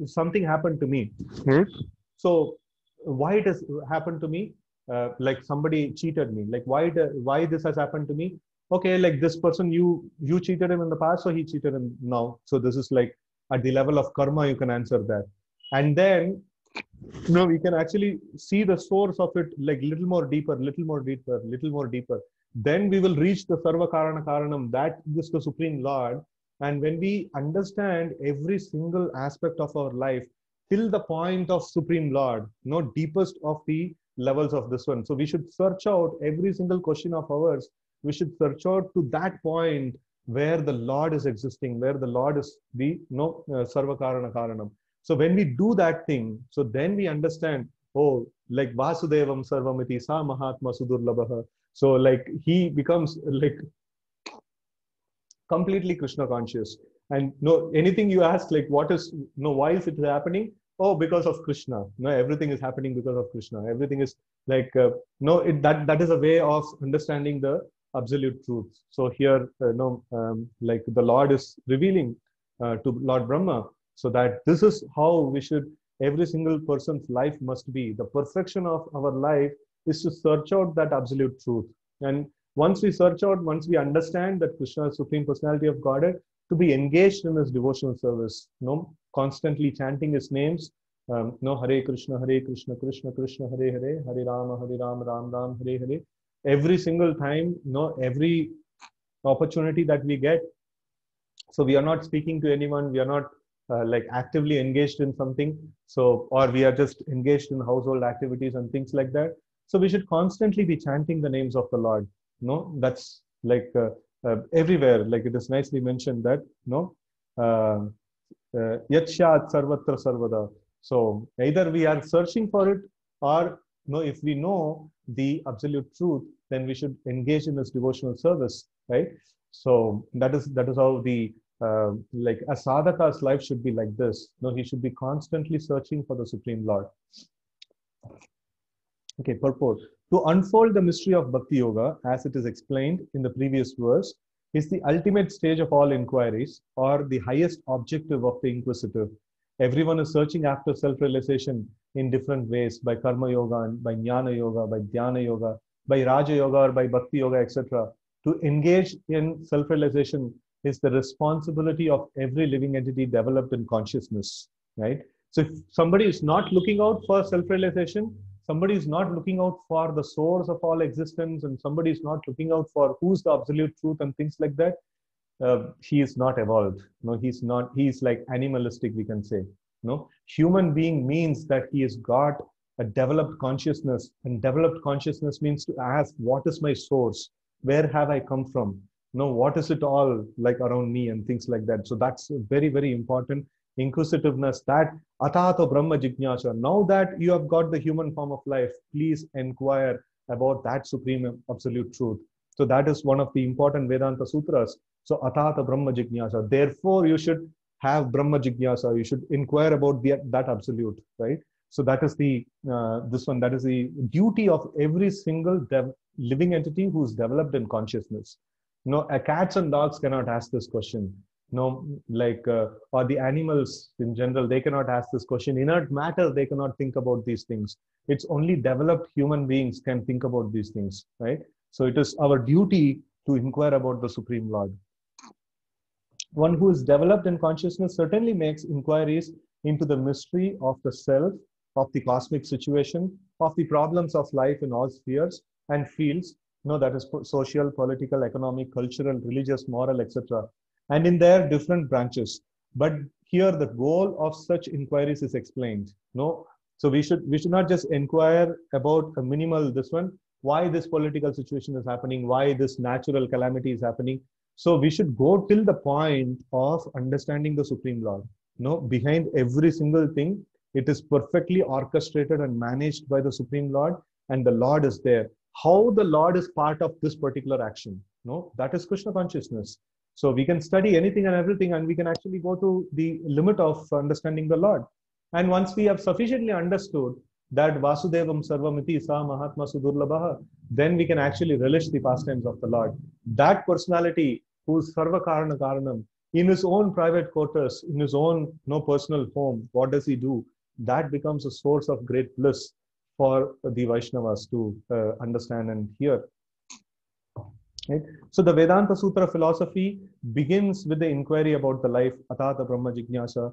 something happened to me, so why it has happened to me? Like somebody cheated me. Like why this has happened to me? Okay, like this person, you cheated him in the past, so he cheated him now. So this is like at the level of karma, you can answer that. And then, we can actually see the source of it, like little more deeper. Then we will reach the Sarva Karana Karanam, that is the Supreme Lord. And when we understand every single aspect of our life till the point of Supreme Lord, deepest of the levels of this one. So we should search out every single question of ours. We should search out to that point where the Lord is existing, where the Lord is the Sarva Karana Karanam. So when we do that thing, so then we understand, like Vasudevam Sarvamiti Sa Mahatma Sudurlabha. So like he becomes like completely Krishna conscious. And anything you ask, like why is it happening? Oh, because of Krishna. Everything is happening because of Krishna. Everything is like, that is a way of understanding the Absolute Truth. So here, like the Lord is revealing to Lord Brahma, so that this is how every single person's life must be. The perfection of our life is to search out that Absolute Truth. And once we understand that Krishna is Supreme Personality of Godhead, to be engaged in his devotional service, constantly chanting his names, No, Hare Krishna, Krishna Krishna, Hare Hare, Hare Ram, Ram Ram, Hare Hare. Every single time, no, every opportunity that we get. So we are not speaking to anyone. We are not like actively engaged in something. So, or we are just engaged in household activities and things like that. So we should constantly be chanting the names of the Lord. No, that's like everywhere. Like it is nicely mentioned that no, Yatshat Sarvatra Sarvada. So either we are searching for it, or no, if we know the absolute truth, then we should engage in this devotional service, right? So that is how the like a sadhaka's life should be like this. No, he should be constantly searching for the Supreme Lord. Okay, purport. To unfold the mystery of Bhakti Yoga, as it is explained in the previous verse, is the ultimate stage of all inquiries, or the highest objective of the inquisitive. Everyone is searching after self-realization in different ways, by Karma Yoga, and by Jnana Yoga, by Dhyana Yoga, by Raja Yoga, or by Bhakti Yoga, etc. To engage in self-realization is the responsibility of every living entity developed in consciousness, right? So if somebody is not looking out for self-realization, somebody is not looking out for the source of all existence, and somebody is not looking out for who's the absolute truth and things like that, he is not evolved. No, he's not. He's like animalistic, we can say. No, human being means that he has got a developed consciousness, and developed consciousness means to ask, what is my source? Where have I come from? No, what is it all like around me and things like that. So that's very, very important. Inquisitiveness, that atato brahma jignasa. Now that you have got the human form of life, please inquire about that supreme absolute truth. So that is one of the important Vedanta sutras. So atata brahma jignasa. Therefore, you should have brahma jignasa. You should inquire about that absolute, right? So that is the this one. That is the duty of every single living entity who's developed in consciousness. No, cats and dogs cannot ask this question. No, like or the animals in general, they cannot ask this question. Inert matter, they cannot think about these things. It's only developed human beings can think about these things, right? So it is our duty to inquire about the Supreme Lord. One who is developed in consciousness certainly makes inquiries into the mystery of the self, of the cosmic situation, of the problems of life in all spheres and fields, that is social, political, economic, cultural, religious, moral, etc. And in their different branches. But here the goal of such inquiries is explained. So we should not just inquire about a minimal this one, why this political situation is happening, why this natural calamity is happening. So we should go till the point of understanding the Supreme Lord. Behind every single thing, it is perfectly orchestrated and managed by the Supreme Lord, and the Lord is there. How the Lord is part of this particular action, that is Krishna consciousness. So we can study anything and everything, and we can actually go to the limit of understanding the Lord. And once we have sufficiently understood that Vasudevam Sarvamiti Sa Mahatma Sudurlabha, then we can actually relish the pastimes of the Lord. That personality who's Sarva Karana Karanam, in his own private quarters, in his own personal home, what does he do? That becomes a source of great bliss for the Vaishnavas to understand and hear. Right? So the Vedanta Sutra philosophy begins with the inquiry about the life, Atata Brahma Jignasa.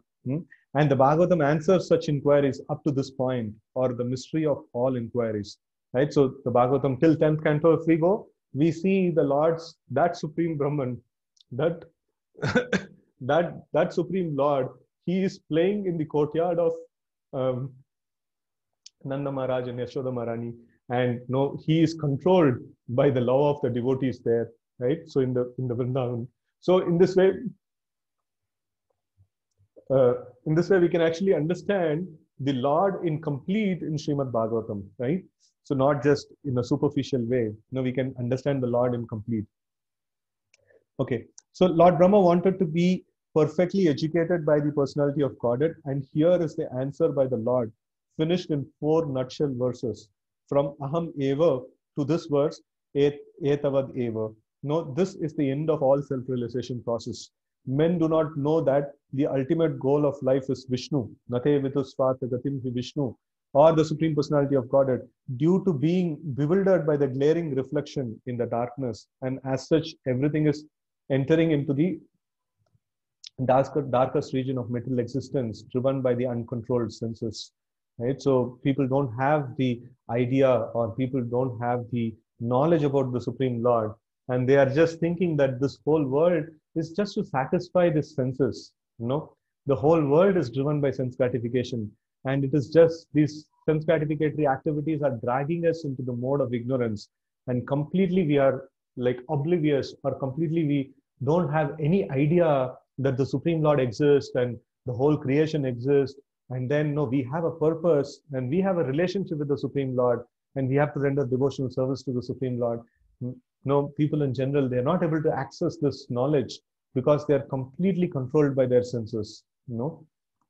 And the Bhagavatam answers such inquiries up to this point, or the mystery of all inquiries. Right? So the Bhagavatam till 10th canto, if we go, we see the Lord's, that Supreme Brahman, that that Supreme Lord, he is playing in the courtyard of Nanda Maharaj and Yashoda Maharani, and he is controlled by the love of the devotees there, right? So in the Vrindavan. So in this way, we can actually understand the Lord in complete in Srimad Bhagavatam, right? So not just in a superficial way. We can understand the Lord in complete. Okay, so Lord Brahma wanted to be perfectly educated by the personality of Godhead, and here is the answer by the Lord, finished in 4 nutshell verses. From Aham Eva to this verse, Etavad Eva. This is the end of all self-realization process. Men do not know that the ultimate goal of life is Vishnu, Nate Vitusvata Gatim Vishnu, or the Supreme Personality of Godhead, due to being bewildered by the glaring reflection in the darkness. And as such, everything is entering into the darkest region of material existence, driven by the uncontrolled senses, right? So people don't have the idea, or people don't have the knowledge about the Supreme Lord, and they are just thinking that this whole world is just to satisfy the senses. The whole world is driven by sense gratification, and it is just these sense gratificatory activities are dragging us into the mode of ignorance, and completely we are like oblivious, or completely we don't have any idea that the Supreme Lord exists and the whole creation exists. And then no, we have a purpose and we have a relationship with the Supreme Lord, and we have to render devotional service to the Supreme Lord. No, people in general, they're not able to access this knowledge because they're completely controlled by their senses.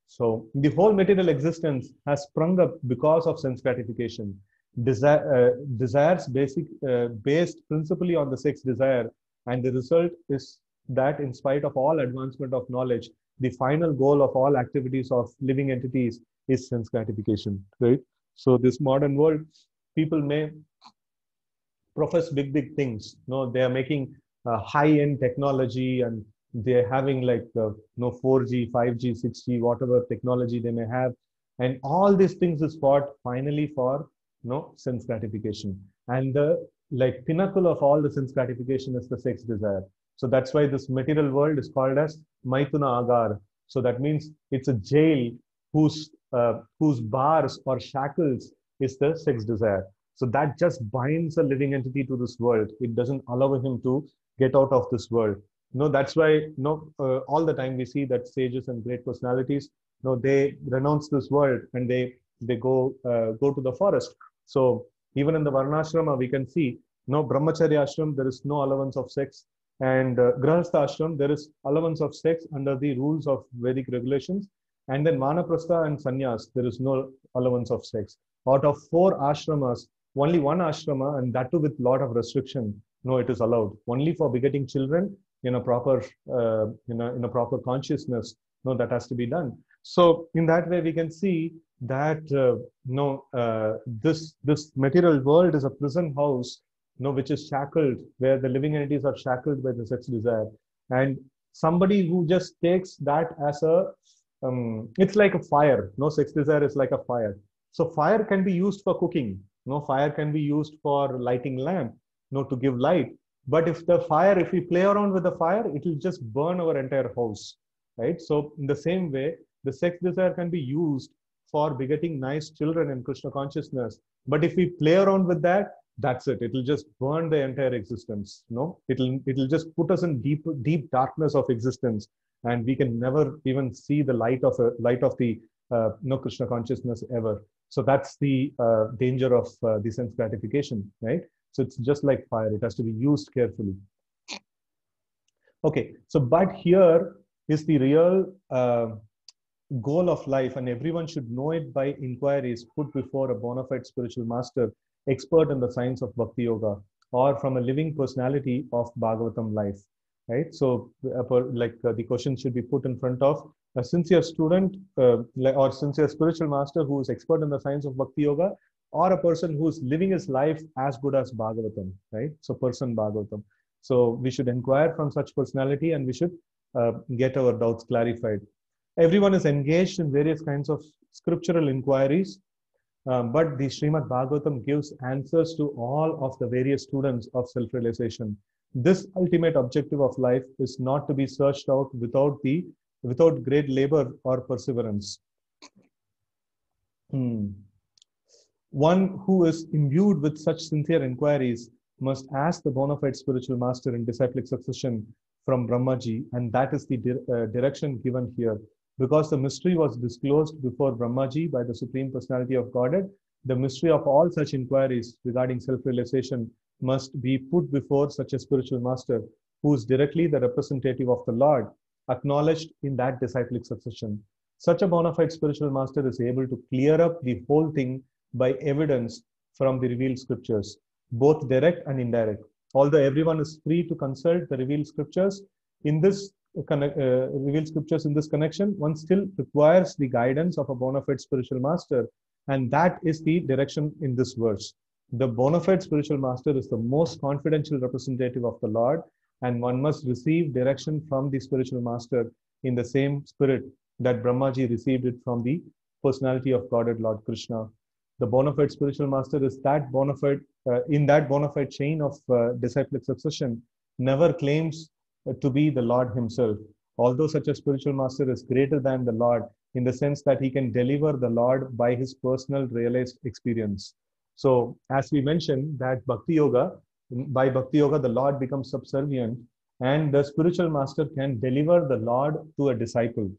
So the whole material existence has sprung up because of sense gratification. Desires based principally on the sex desire, and the result is that in spite of all advancement of knowledge, the final goal of all activities of living entities is sense gratification, right? So this modern world, people may profess big things. They are making high-end technology, and they're having like 4G, 5G, 6G, whatever technology they may have, and all these things is for finally for sense gratification. And the like pinnacle of all the sense gratification is the sex desire. So that's why this material world is called as Maithuna Agar. So that means it's a jail whose bars or shackles is the sex desire. So that just binds a living entity to this world. It doesn't allow him to get out of this world. That's why all the time we see that sages and great personalities, they renounce this world and they go to the forest. So even in the Varnashrama, we can see Brahmacharya ashram, there is no allowance of sex. And Grahastha ashram, there is allowance of sex under the rules of Vedic regulations. And then Vanaprastha and Sannyas, there is no allowance of sex. Out of 4 ashramas, only 1 ashrama, and that too with lot of restriction, it is allowed. Only for begetting children in a proper in a proper consciousness, that has to be done. So in that way, we can see that this material world is a prison house, which is shackled, where the living entities are shackled by the sex desire. And somebody who just takes that as a, it's like a fire. Sex desire is like a fire. So fire can be used for cooking. Fire can be used for lighting lamp, to give light. But if we play around with the fire, it will just burn our entire house, right? So in the same way, the sex desire can be used for begetting nice children in Krishna consciousness. But if we play around with that, that's it. It will just burn the entire existence. It'll just put us in deep darkness of existence, and we can never even see the light of the Krishna consciousness ever. So that's the danger of the sense gratification, right? So it's just like fire; it has to be used carefully. Okay, so but here is the real goal of life, and everyone should know it by inquiries put before a bona fide spiritual master, expert in the science of Bhakti Yoga, or from a living personality of Bhagavatam life, right? So the question should be put in front of a sincere student or sincere spiritual master who is expert in the science of Bhakti Yoga, or a person who's living his life as good as Bhagavatam, right? So person Bhagavatam. So we should inquire from such personality, and we should get our doubts clarified. Everyone is engaged in various kinds of scriptural inquiries, but the Srimad Bhagavatam gives answers to all of the various students of self-realization. This ultimate objective of life is not to be searched out without great labor or perseverance. One who is imbued with such sincere inquiries must ask the bona fide spiritual master in disciplic succession from Brahmaji, and that is the direction given here. Because the mystery was disclosed before Brahmaji by the Supreme Personality of Godhead, the mystery of all such inquiries regarding self-realization must be put before such a spiritual master who is directly the representative of the Lord, acknowledged in that disciplic succession. Such a bona fide spiritual master is able to clear up the whole thing by evidence from the revealed scriptures, both direct and indirect. Although everyone is free to consult the revealed scriptures in this connection, one still requires the guidance of a bona fide spiritual master, and that is the direction in this verse. The bona fide spiritual master is the most confidential representative of the Lord, and one must receive direction from the spiritual master in the same spirit that Brahmaji received it from the personality of Godhead Lord Krishna. The bona fide spiritual master is that bona fide, in that bona fide chain of disciplic succession, never claims to be the Lord himself. Although such a spiritual master is greater than the Lord in the sense that he can deliver the Lord by his personal realized experience. So as we mentioned that Bhakti Yoga, by Bhakti Yoga, the Lord becomes subservient and the spiritual master can deliver the Lord to a disciple.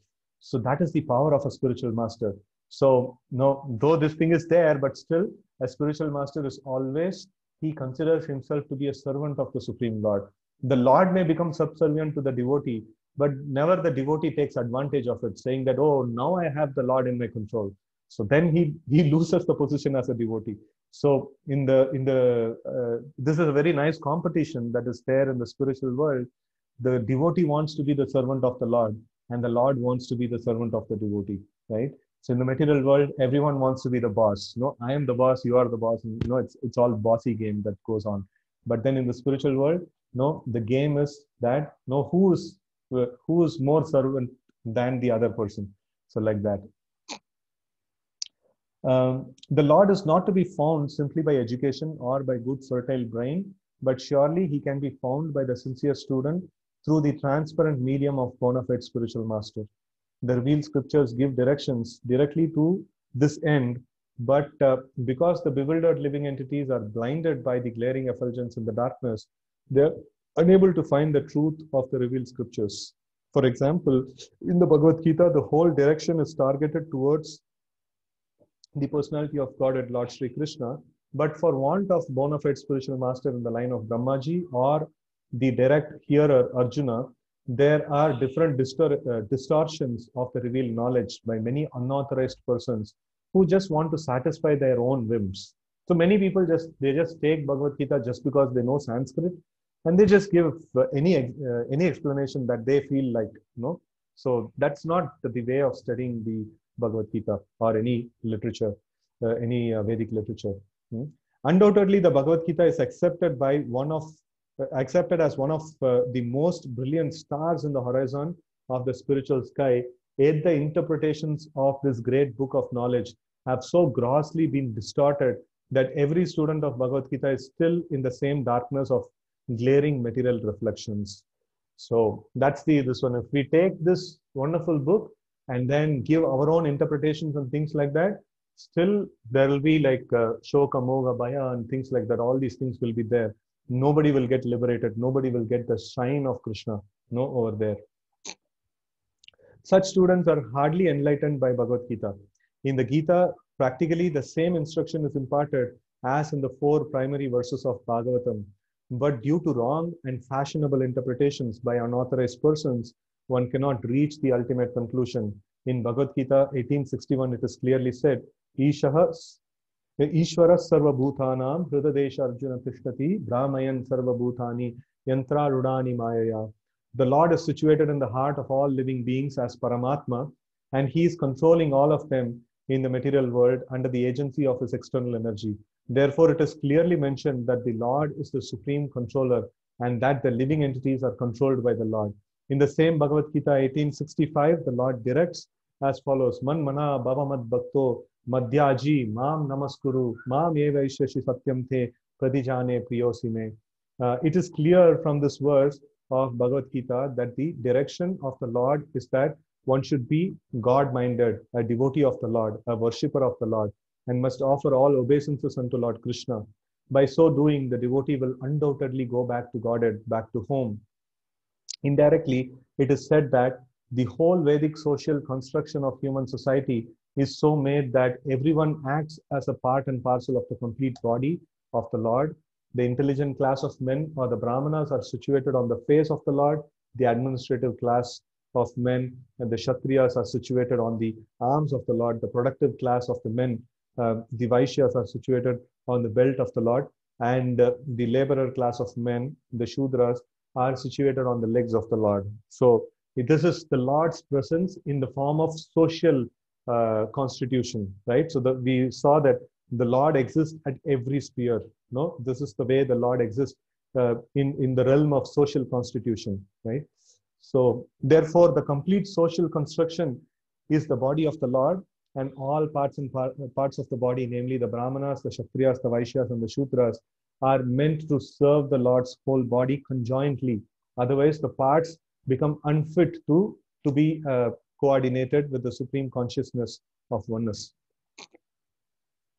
So that is the power of a spiritual master. So no, though this thing is there, but still a spiritual master is always, he considers himself to be a servant of the Supreme Lord. The Lord may become subservient to the devotee, but never the devotee takes advantage of it, saying that, oh, now I have the Lord in my control. So then he loses the position as a devotee. So this is a very nice competition that is there in the spiritual world. The devotee wants to be the servant of the Lord, and the Lord wants to be the servant of the devotee, right? So in the material world, everyone wants to be the boss. No, I am the boss, you are the boss. And, it's all bossy game that goes on. But then in the spiritual world, no, the game is that, no, who is more servant than the other person. So like that. The Lord is not to be found simply by education or by good fertile brain, but surely he can be found by the sincere student through the transparent medium of bona fide spiritual master. The revealed scriptures give directions directly to this end, but because the bewildered living entities are blinded by the glaring effulgence in the darkness, they're unable to find the truth of the revealed scriptures. For example, in the Bhagavad Gita, the whole direction is targeted towards the personality of Godhead Lord Sri Krishna, but for want of bona fide spiritual master in the line of Brahmaji or the direct hearer Arjuna, there are different distortions of the revealed knowledge by many unauthorized persons who just want to satisfy their own whims. So many people just take Bhagavad Gita just because they know Sanskrit, and they just give any explanation that they feel like, So that's not the way of studying the Bhagavad Gita or any literature, any Vedic literature. Undoubtedly, the Bhagavad Gita is accepted as one of the most brilliant stars in the horizon of the spiritual sky. Yet the interpretations of this great book of knowledge have so grossly been distorted that every student of Bhagavad Gita is still in the same darkness of glaring material reflections. So that's this one. If we take this wonderful book and then give our own interpretations and things like that, still there will be like Shoka, Moga, Bhaya and things like that. All these things will be there. Nobody will get liberated. Nobody will get the shine of Krishna, over there. Such students are hardly enlightened by Bhagavad Gita. In the Gita, practically the same instruction is imparted as in the 4 primary verses of Bhagavatam. But due to wrong and fashionable interpretations by unauthorized persons, one cannot reach the ultimate conclusion. In Bhagavad Gita 18:61, it is clearly said, Ishvara sarva bhutanam hridadesha arjuna tishtati brahmayan sarva bhutani yantra rudani mayaya. The Lord is situated in the heart of all living beings as Paramatma, and he is controlling all of them in the material world under the agency of his external energy. Therefore, it is clearly mentioned that the Lord is the supreme controller and that the living entities are controlled by the Lord. In the same Bhagavad Gita 18:65, the Lord directs as follows: Man mana bhavamad bhakto madhyaji mam namaskuru mam evaishashi satyam te pradijane priyosime. It is clear from this verse of Bhagavad Gita that the direction of the Lord is that one should be God-minded, a devotee of the Lord, a worshipper of the Lord, and must offer all obeisances unto Lord Krishna. By so doing, the devotee will undoubtedly go back to Godhead, back to home. Indirectly, it is said that the whole Vedic social construction of human society is so made that everyone acts as a part and parcel of the complete body of the Lord. The intelligent class of men or the Brahmanas are situated on the face of the Lord. The administrative class of men and the Kshatriyas are situated on the arms of the Lord. The productive class of the men, the Vaishyas, are situated on the belt of the Lord. And the laborer class of men, the Shudras, are situated on the legs of the Lord. So this is the Lord's presence in the form of social constitution, right? So we saw that the Lord exists at every sphere. No, this is the way the Lord exists in the realm of social constitution, right? So therefore, the complete social construction is the body of the Lord, and all parts of the body, namely the Brahmanas, the Kshatriyas, the Vaishyas, and the Shudras, are meant to serve the Lord's whole body conjointly. Otherwise, the parts become unfit to be coordinated with the supreme consciousness of oneness.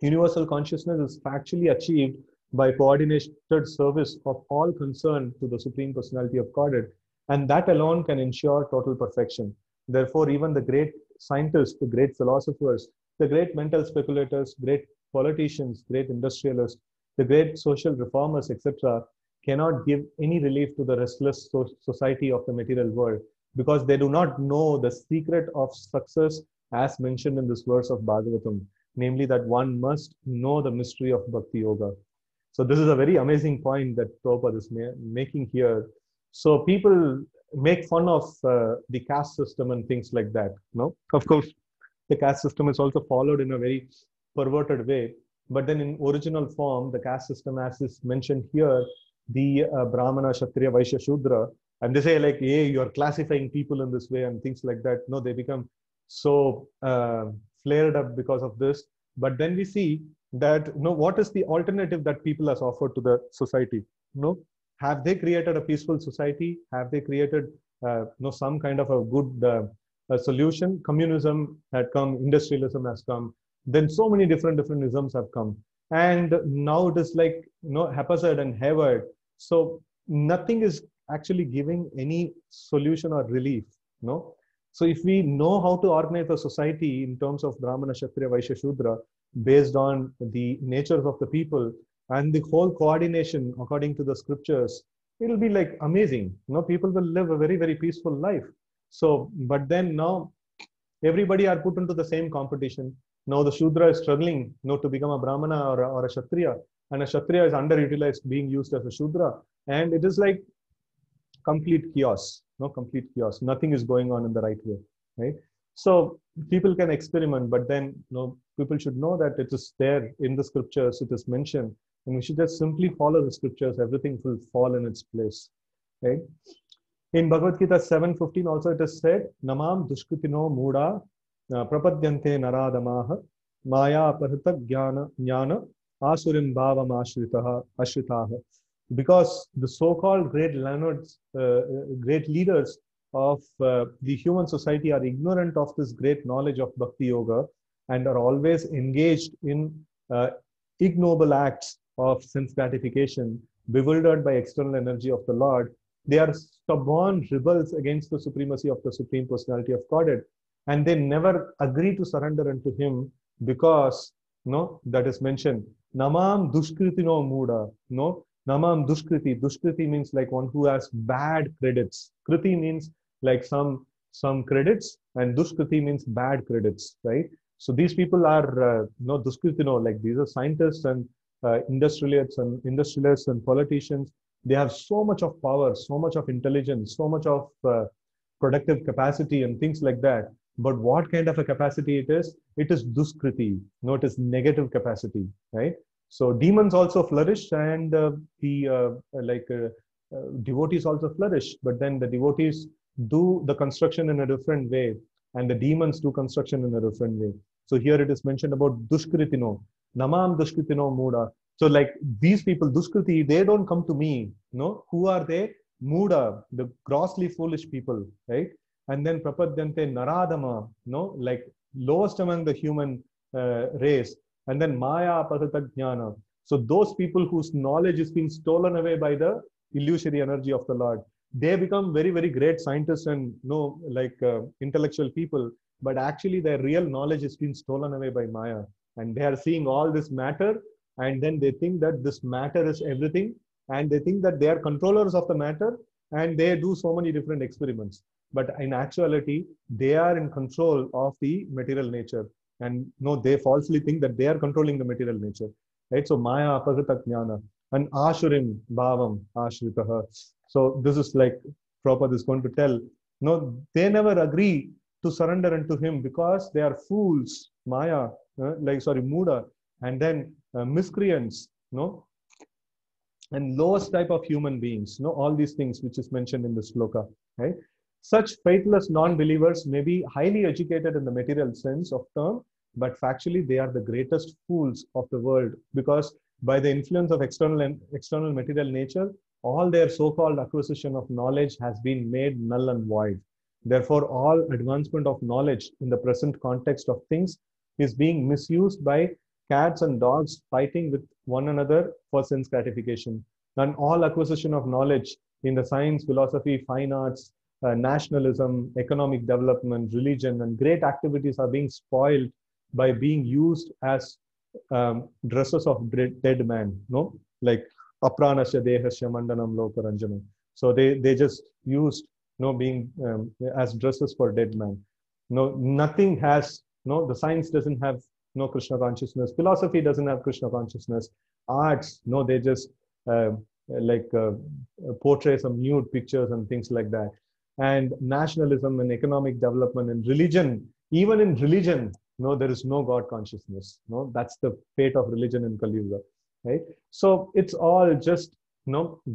Universal consciousness is factually achieved by coordinated service of all concerned to the Supreme Personality of Godhead, and that alone can ensure total perfection. Therefore, even the great scientists, the great philosophers, the great mental speculators, great politicians, great industrialists, the great social reformers, etc., cannot give any relief to the restless society of the material world, because they do not know the secret of success as mentioned in this verse of Bhagavatam, namely that one must know the mystery of Bhakti Yoga. So this is a very amazing point that Prabhupada is making here. So people make fun of the caste system and things like that. No, of course, the caste system is also followed in a very perverted way. But then in original form, the caste system, as is mentioned here, the Brahmana, Kshatriya, Vaishya, Shudra, and they say like, hey, you're classifying people in this way and things like that. No, they become so flared up because of this. But then we see that, what is the alternative that people has offered to the society? Have they created a peaceful society? Have they created some kind of a good solution? Communism had come, industrialism has come, then so many different isms have come, and now it is like haphazard and hayward. So nothing is actually giving any solution or relief. So if we know how to organize a society in terms of Brahmana, Kshatriya, Vaishya, Shudra, based on the natures of the people and the whole coordination according to the scriptures, it will be like amazing. People will live a very, very peaceful life. So, but then now everybody are put into the same competition. Now the Shudra is struggling to become a Brahmana or a Kshatriya, and a Kshatriya is underutilized, being used as a Shudra, and it is like complete chaos. Complete chaos. Nothing is going on in the right way, right? So people can experiment, but then people should know that it is there in the scriptures. It is mentioned, and we should just simply follow the scriptures. Everything will fall in its place, right? In Bhagavad Gita 7:15 also it is said, Namam dushkritino muda prapadyante naradamaha maya parita jnana asurim bhavam ashritaha. Because the so-called great learneds, great leaders of the human society are ignorant of this great knowledge of Bhakti Yoga and are always engaged in ignoble acts of sense gratification, bewildered by external energy of the Lord. They are stubborn rebels against the supremacy of the Supreme Personality of Godhead, and they never agree to surrender unto Him because, that is mentioned, Namam dushkritino muda, Namam dushkriti. Dushkriti means like one who has bad credits. Kriti means like some credits, and dushkriti means bad credits, right? So these people are dushkritino, like these are scientists and industrialists and politicians. They have so much of power, so much of intelligence, so much of productive capacity and things like that. But what kind of a capacity it is? It is duskriti. It is negative capacity, right? So demons also flourish, and devotees also flourish. But then the devotees do the construction in a different way, and the demons do construction in a different way. So here it is mentioned about dushkritino, namam dushkritino muda. So like these people, Duskriti, they don't come to me. Who are they? Muda, the grossly foolish people, right? And then Prapadyante Naradama, like lowest among the human race. And then Maya Patata Jnana. So those people whose knowledge is being stolen away by the illusory energy of the Lord, they become very, very great scientists and intellectual people. But actually their real knowledge is being stolen away by Maya. And they are seeing all this matter, and then they think that this matter is everything, and they think that they are controllers of the matter, and they do so many different experiments. But in actuality, they are in control of the material nature. And they falsely think that they are controlling the material nature, right? So Maya apagata jnana and ashurim bhavam ashritaha. So this is like Prabhupada is going to tell, they never agree to surrender unto Him because they are fools, Maya, Muda, and then miscreants, and lowest type of human beings, all these things which is mentioned in the sloka, right? Such faithless non-believers may be highly educated in the material sense of term, but factually they are the greatest fools of the world, because by the influence of external material nature, all their so-called acquisition of knowledge has been made null and void. Therefore, all advancement of knowledge in the present context of things is being misused by cats and dogs fighting with one another for sense gratification. And all acquisition of knowledge in the science, philosophy, fine arts, nationalism, economic development, religion, and great activities are being spoiled by being used as dresses of dead man, no? Like apranasya dehasya mandanam lokaranjanam. So they just used, being as dresses for dead man. Nothing has, the science doesn't have no Krishna consciousness. Philosophy doesn't have Krishna consciousness. Arts, they just portray some nude pictures and things like that. And nationalism and economic development and religion, even in religion, there is no God consciousness. That's the fate of religion in Kali Yuga, right? So it's all just,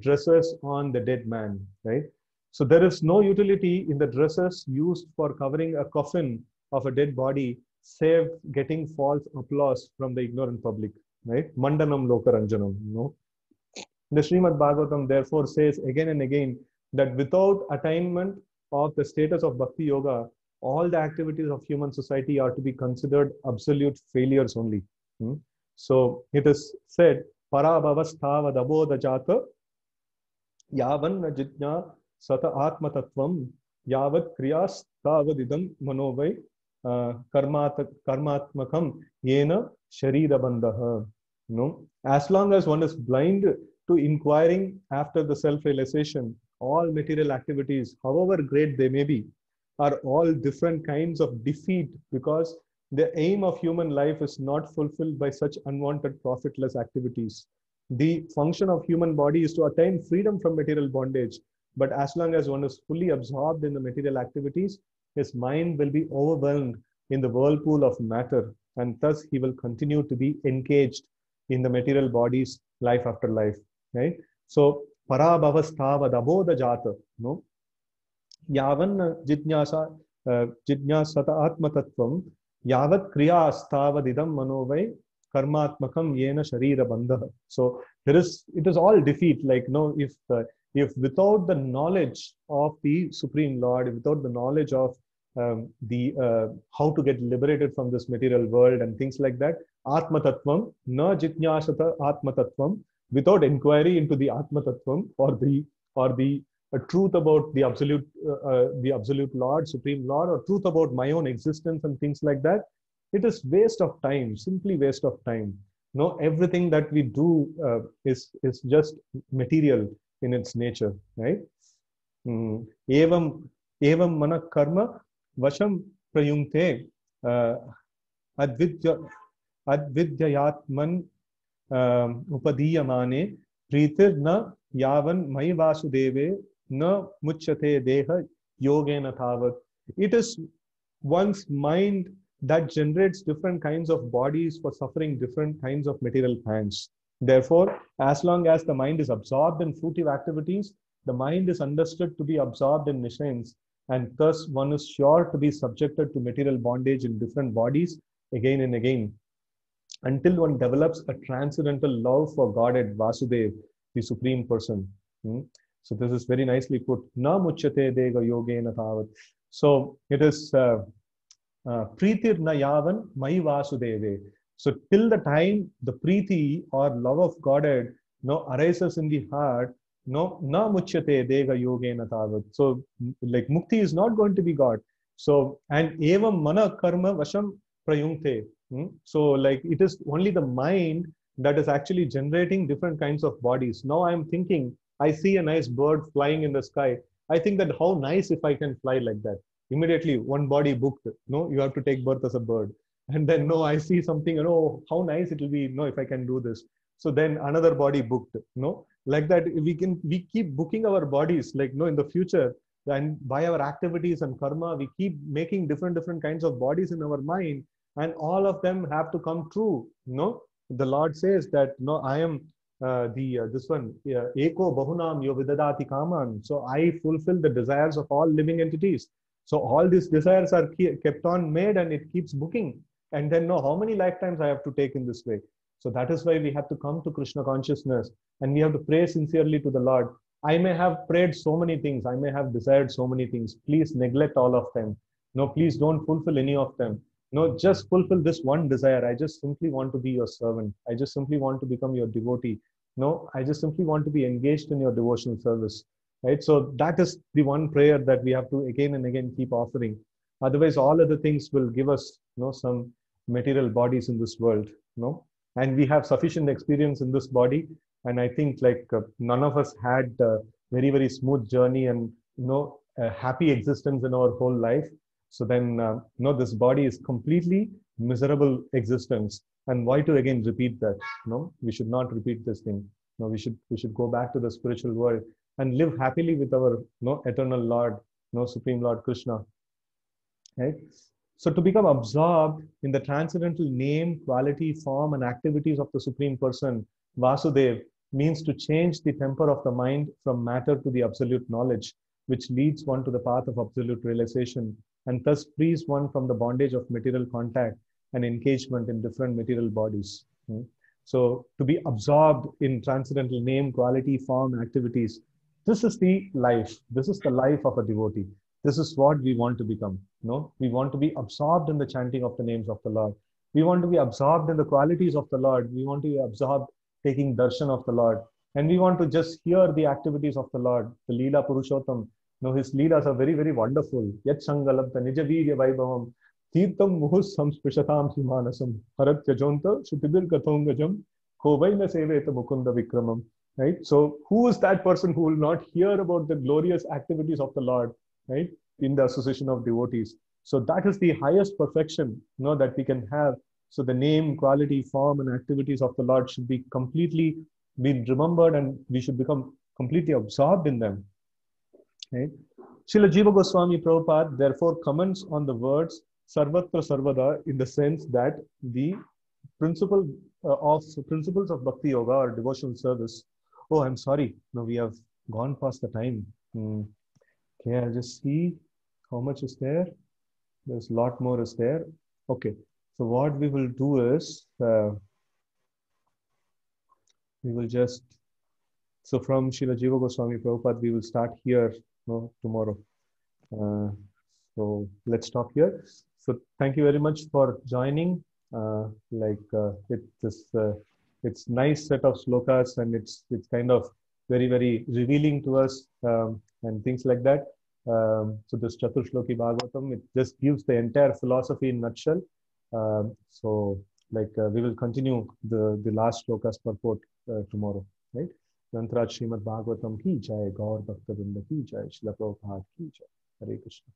dresses on the dead man, right? So there is no utility in the dresses used for covering a coffin of a dead body, save getting false applause from the ignorant public, right? Mandanam lokaranjanam, The Srimad Bhagavatam therefore says again and again that without attainment of the status of Bhakti Yoga, all the activities of human society are to be considered absolute failures only. So it is said, Parabhavastava dabodha jata yavan jitnya sata atma tattvam yavat kriyas tavadidam manovai karmatmakam yena sharira bandha. As long as one is blind to inquiring after the self-realization, all material activities, however great they may be, are all different kinds of defeat, because the aim of human life is not fulfilled by such unwanted profitless activities. The function of human body is to attain freedom from material bondage. But as long as one is fully absorbed in the material activities, his mind will be overwhelmed in the whirlpool of matter, and thus he will continue to be engaged in the material bodies life after life, right? So parabhavastava dabodha jata, yavan jidnyasata atma tattvam yavat kriyasthavadidam manovai karmatmakam yena sharira bandha. So it is all defeat. Like, if without the knowledge of the Supreme Lord, without the knowledge of how to get liberated from this material world and things like that, atma tattvam na jitnyasata atma tattvam, without inquiry into the atma tattvam, or the truth about the absolute Lord, Supreme Lord, or truth about my own existence and things like that, it is waste of time, simply waste of time. Everything that we do is just material in its nature, right? Evam mana karma vasham prayungte advidyayatman upadiyamane pritir na yavan mai vasudeve na muchyate deha yogena thavat. It is one's mind that generates different kinds of bodies for suffering different kinds of material pangs. Therefore, as long as the mind is absorbed in fruitive activities, the mind is understood to be absorbed in nishans, and thus one is sure to be subjected to material bondage in different bodies again and again, until one develops a transcendental love for Godhead, Vasudev, the Supreme Person. So this is very nicely put. Na muchyate dega yogena tavat. So it is Pritir na yavan mai Vasudeve. So till the time the Priti or love of Godhead arises in the heart, na muchyate dega yogena tavat. So like mukti is not going to be got. So, and evam mana karma vasham prayungte. So like it is only the mind that is actually generating different kinds of bodies. Now I'm thinking, I see a nice bird flying in the sky. I think that how nice if I can fly like that. Immediately one body booked, you have to take birth as a bird. And then I see something, how nice it will be, if I can do this. So then another body booked, like that we keep booking our bodies, like, in the future, and by our activities and karma, we keep making different kinds of bodies in our mind, and all of them have to come true. The Lord says that, I am this one, Eko Bahunam Yo Vidadati Kaman. So I fulfill the desires of all living entities. So all these desires are kept on made and it keeps booking. And then know how many lifetimes I have to take in this way. So that is why we have to come to Krishna consciousness and we have to pray sincerely to the Lord. I may have prayed so many things. I may have desired so many things. Please neglect all of them. No, please don't fulfill any of them. No, just fulfill this one desire. I just simply want to be your servant. I just simply want to become your devotee. No, I just simply want to be engaged in your devotional service. Right? So that is the one prayer that we have to again and again keep offering. Otherwise, all other things will give us, some material bodies in this world. And we have sufficient experience in this body. And I think none of us had a very, very smooth journey and, a happy existence in our whole life. So then, this body is completely miserable existence. And why to again repeat that? We should not repeat this thing. No, we should go back to the spiritual world and live happily with our, eternal Lord, Supreme Lord Krishna. Right? So to become absorbed in the transcendental name, quality, form, and activities of the Supreme Person, Vasudev, means to change the temper of the mind from matter to the absolute knowledge, which leads one to the path of absolute realization, and thus frees one from the bondage of material contact and engagement in different material bodies. So to be absorbed in transcendental name, quality, form, activities, this is the life. This is the life of a devotee. This is what we want to become. We want to be absorbed in the chanting of the names of the Lord. We want to be absorbed in the qualities of the Lord. We want to be absorbed taking darshan of the Lord. And we want to just hear the activities of the Lord, the Leela Purushottam. His Leelas are very, very wonderful. Yat Sangalabta Nija Virya Vaibhavam Tirtam Muhus Samsprishatam Simanasam Harat Yajonta Shutibir Kathongajam Kovaina Seveta Mukunda Vikramam. Right? So who is that person who will not hear about the glorious activities of the Lord, right, in the association of devotees? So that is the highest perfection, that we can have. So the name, quality, form, and activities of the Lord should be completely be remembered, and we should become completely absorbed in them. Right? Srila Jiva Goswami Prabhupada therefore comments on the words Sarvatra Sarvada in the sense that the principles of Bhakti Yoga or devotional service. Oh, I'm sorry. No, we have gone past the time. Okay, I'll just see how much is there. There's a lot more is there. Okay. So what we will do is, we will just, so from Srila Jiva Goswami Prabhupada, we will start here tomorrow. So let's stop here. So thank you very much for joining. It's nice set of slokas, and it's kind of very, very revealing to us and things like that. So this Chaturshloki Bhagavatam, it just gives the entire philosophy in nutshell. We will continue the last slokas purport tomorrow, right? Yantraj Srimad Bhagavatam ki jai, Gaur Bhakta Vrinda ki jai, Srila Prabhupada ki jai. Hare Krishna.